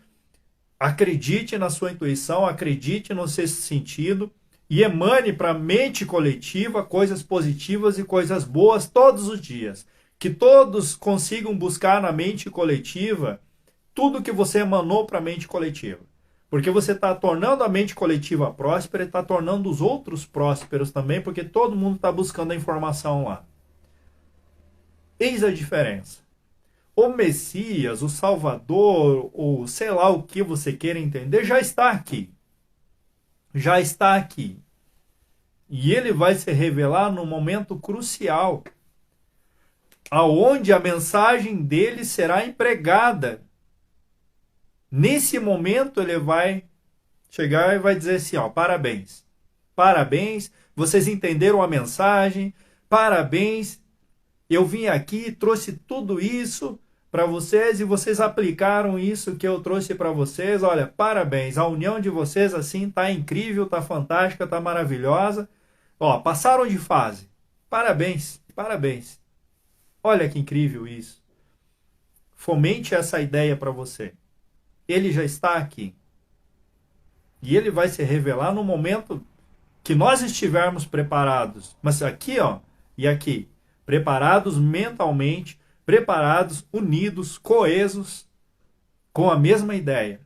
acredite na sua intuição, acredite no seu sentido e emane para a mente coletiva coisas positivas e coisas boas todos os dias. Que todos consigam buscar na mente coletiva tudo que você emanou para a mente coletiva. Porque você está tornando a mente coletiva próspera e está tornando os outros prósperos também, porque todo mundo está buscando a informação lá. Eis a diferença. O Messias, o Salvador, ou sei lá o que você queira entender, já está aqui. Já está aqui. E ele vai se revelar num momento crucial, aonde a mensagem dele será empregada. Nesse momento ele vai chegar e vai dizer assim, ó, parabéns. Parabéns, vocês entenderam a mensagem. Parabéns, eu vim aqui, trouxe tudo isso para vocês e vocês aplicaram isso que eu trouxe para vocês. Olha, parabéns, a união de vocês assim tá incrível, tá fantástica, tá maravilhosa. Ó, passaram de fase. Parabéns, parabéns. Olha que incrível isso. Fomente essa ideia para você. Ele já está aqui. E ele vai se revelar no momento que nós estivermos preparados. Mas aqui, ó, e aqui, preparados mentalmente, preparados, unidos, coesos, com a mesma ideia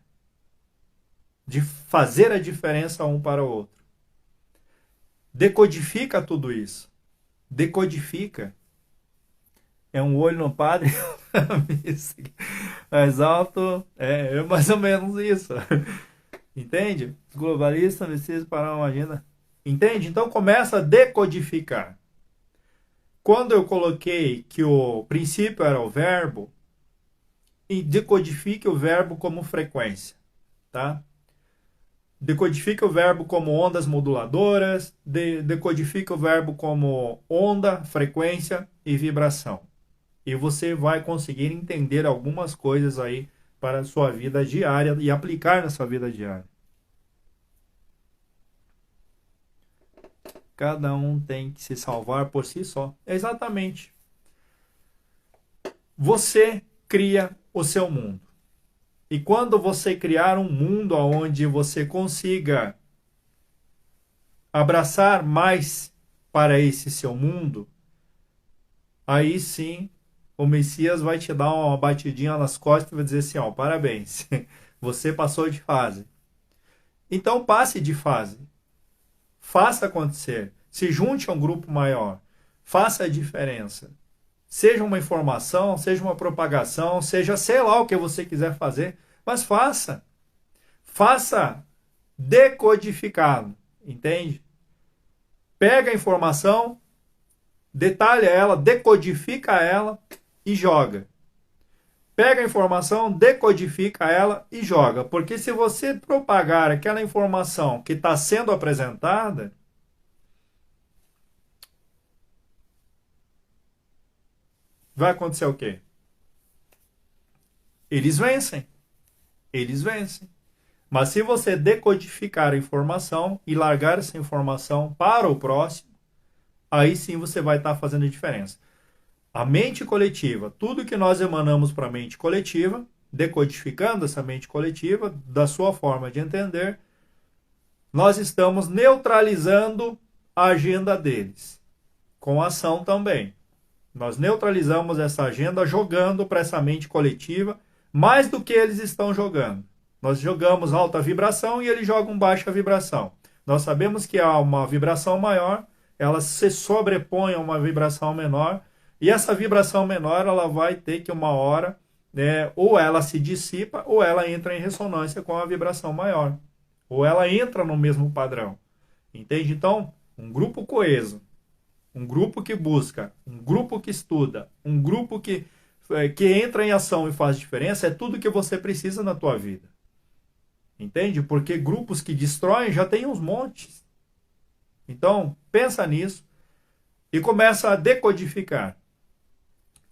de fazer a diferença um para o outro. Decodifica tudo isso. Decodifica. É um olho no padre, mais alto, é mais ou menos isso. Entende? Os globalistas precisam parar uma agenda. Entende? Então começa a decodificar. Quando eu coloquei que o princípio era o verbo, e decodifique o verbo como frequência, tá? Decodifique o verbo como ondas moduladoras, decodifique o verbo como onda, frequência e vibração. E você vai conseguir entender algumas coisas aí para a sua vida diária e aplicar na sua vida diária. Cada um tem que se salvar por si só. Exatamente. Você cria o seu mundo. E quando você criar um mundo onde você consiga abraçar mais para esse seu mundo, aí sim o Messias vai te dar uma batidinha nas costas e vai dizer assim, ó, parabéns, você passou de fase. Então passe de fase, faça acontecer, se junte a um grupo maior, faça a diferença. Seja uma informação, seja uma propagação, seja sei lá o que você quiser fazer, mas faça. Faça decodificado, entende? Pega a informação, detalha ela, decodifica ela e joga. Pega a informação, decodifica ela e joga. Porque se você propagar aquela informação que está sendo apresentada, vai acontecer o quê? Eles vencem. Eles vencem. Mas se você decodificar a informação e largar essa informação para o próximo, aí sim você vai estar fazendo a diferença. A mente coletiva, tudo que nós emanamos para a mente coletiva, decodificando essa mente coletiva, da sua forma de entender, nós estamos neutralizando a agenda deles, com ação também. Nós neutralizamos essa agenda jogando para essa mente coletiva mais do que eles estão jogando. Nós jogamos alta vibração e eles jogam baixa vibração. Nós sabemos que há uma vibração maior, ela se sobrepõe a uma vibração menor, e essa vibração menor ela vai ter que uma hora, ou ela se dissipa, ou ela entra em ressonância com a vibração maior. Ou ela entra no mesmo padrão. Entende? Então, um grupo coeso, um grupo que busca, um grupo que estuda, um grupo que entra em ação e faz diferença, é tudo que você precisa na tua vida. Entende? Porque grupos que destroem já tem uns montes. Então, pensa nisso e começa a decodificar.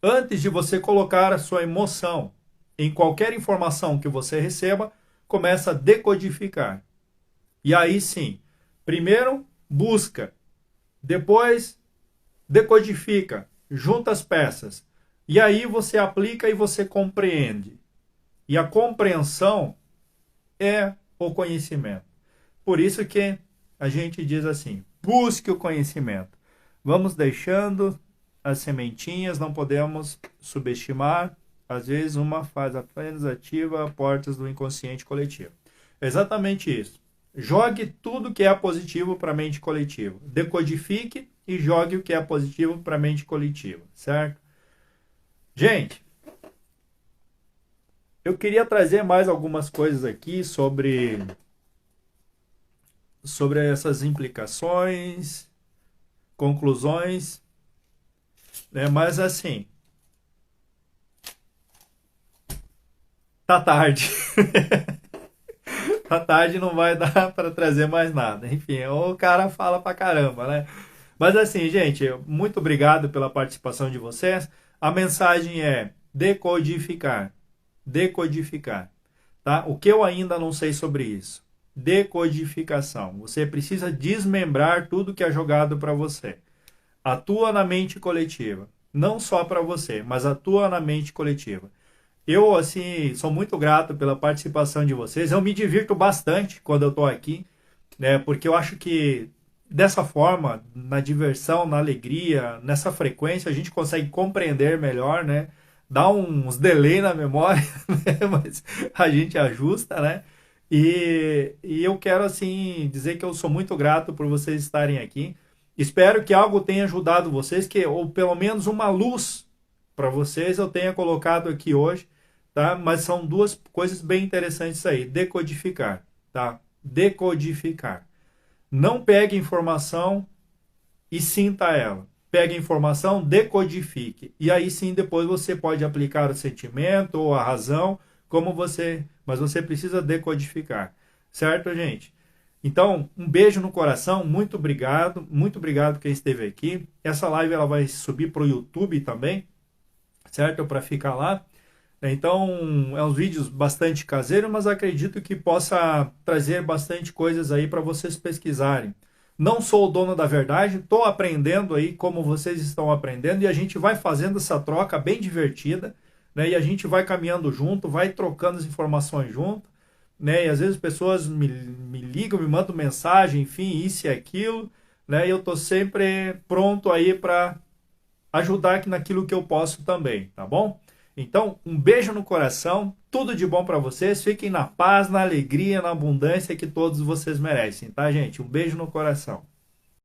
Antes de você colocar a sua emoção em qualquer informação que você receba, começa a decodificar. E aí sim, primeiro busca, depois decodifica, junta as peças. E aí você aplica e você compreende. E a compreensão é o conhecimento. Por isso que a gente diz assim, busque o conhecimento. Vamos deixando as sementinhas, não podemos subestimar. Às vezes uma faz apenas ativa portas do inconsciente coletivo. É exatamente isso. Jogue tudo que é positivo para a mente coletiva. Decodifique e jogue o que é positivo para a mente coletiva, certo? Gente, eu queria trazer mais algumas coisas aqui sobre essas implicações, conclusões, né? Mas assim, tá tarde. Tá tarde, não vai dar para trazer mais nada. Enfim, o cara fala pra caramba, né? Mas assim, gente, muito obrigado pela participação de vocês. A mensagem é decodificar. Decodificar, tá? O que eu ainda não sei sobre isso? Decodificação. Você precisa desmembrar tudo que é jogado para você. Atua na mente coletiva. Não só para você, mas atua na mente coletiva. Eu, assim, sou muito grato pela participação de vocês. Eu me divirto bastante quando eu estou aqui, né? Porque eu acho que dessa forma, na diversão, na alegria, nessa frequência, a gente consegue compreender melhor, né? Dá uns delay na memória, né? Mas a gente ajusta, né? E eu quero, assim, dizer que eu sou muito grato por vocês estarem aqui. Espero que algo tenha ajudado vocês, ou pelo menos uma luz para vocês eu tenha colocado aqui hoje, tá? Mas são duas coisas bem interessantes aí. Decodificar, tá? Decodificar. Não pegue informação e sinta ela. Pegue a informação, decodifique. E aí sim, depois você pode aplicar o sentimento ou a razão, como você... Mas você precisa decodificar. Certo, gente? Então, um beijo no coração. Muito obrigado quem esteve aqui. Essa live ela vai subir para o YouTube também, certo? Para ficar lá. Então, é uns vídeos bastante caseiros, mas acredito que possa trazer bastante coisas aí para vocês pesquisarem. Não sou o dono da verdade, estou aprendendo aí como vocês estão aprendendo e a gente vai fazendo essa troca bem divertida, né? E a gente vai caminhando junto, vai trocando as informações junto, né? E às vezes pessoas me ligam, me mandam mensagem, enfim, isso e aquilo, né? E eu tô sempre pronto aí para ajudar aqui naquilo que eu posso também, tá bom? Então, um beijo no coração, tudo de bom para vocês, fiquem na paz, na alegria, na abundância que todos vocês merecem, tá, gente? Um beijo no coração.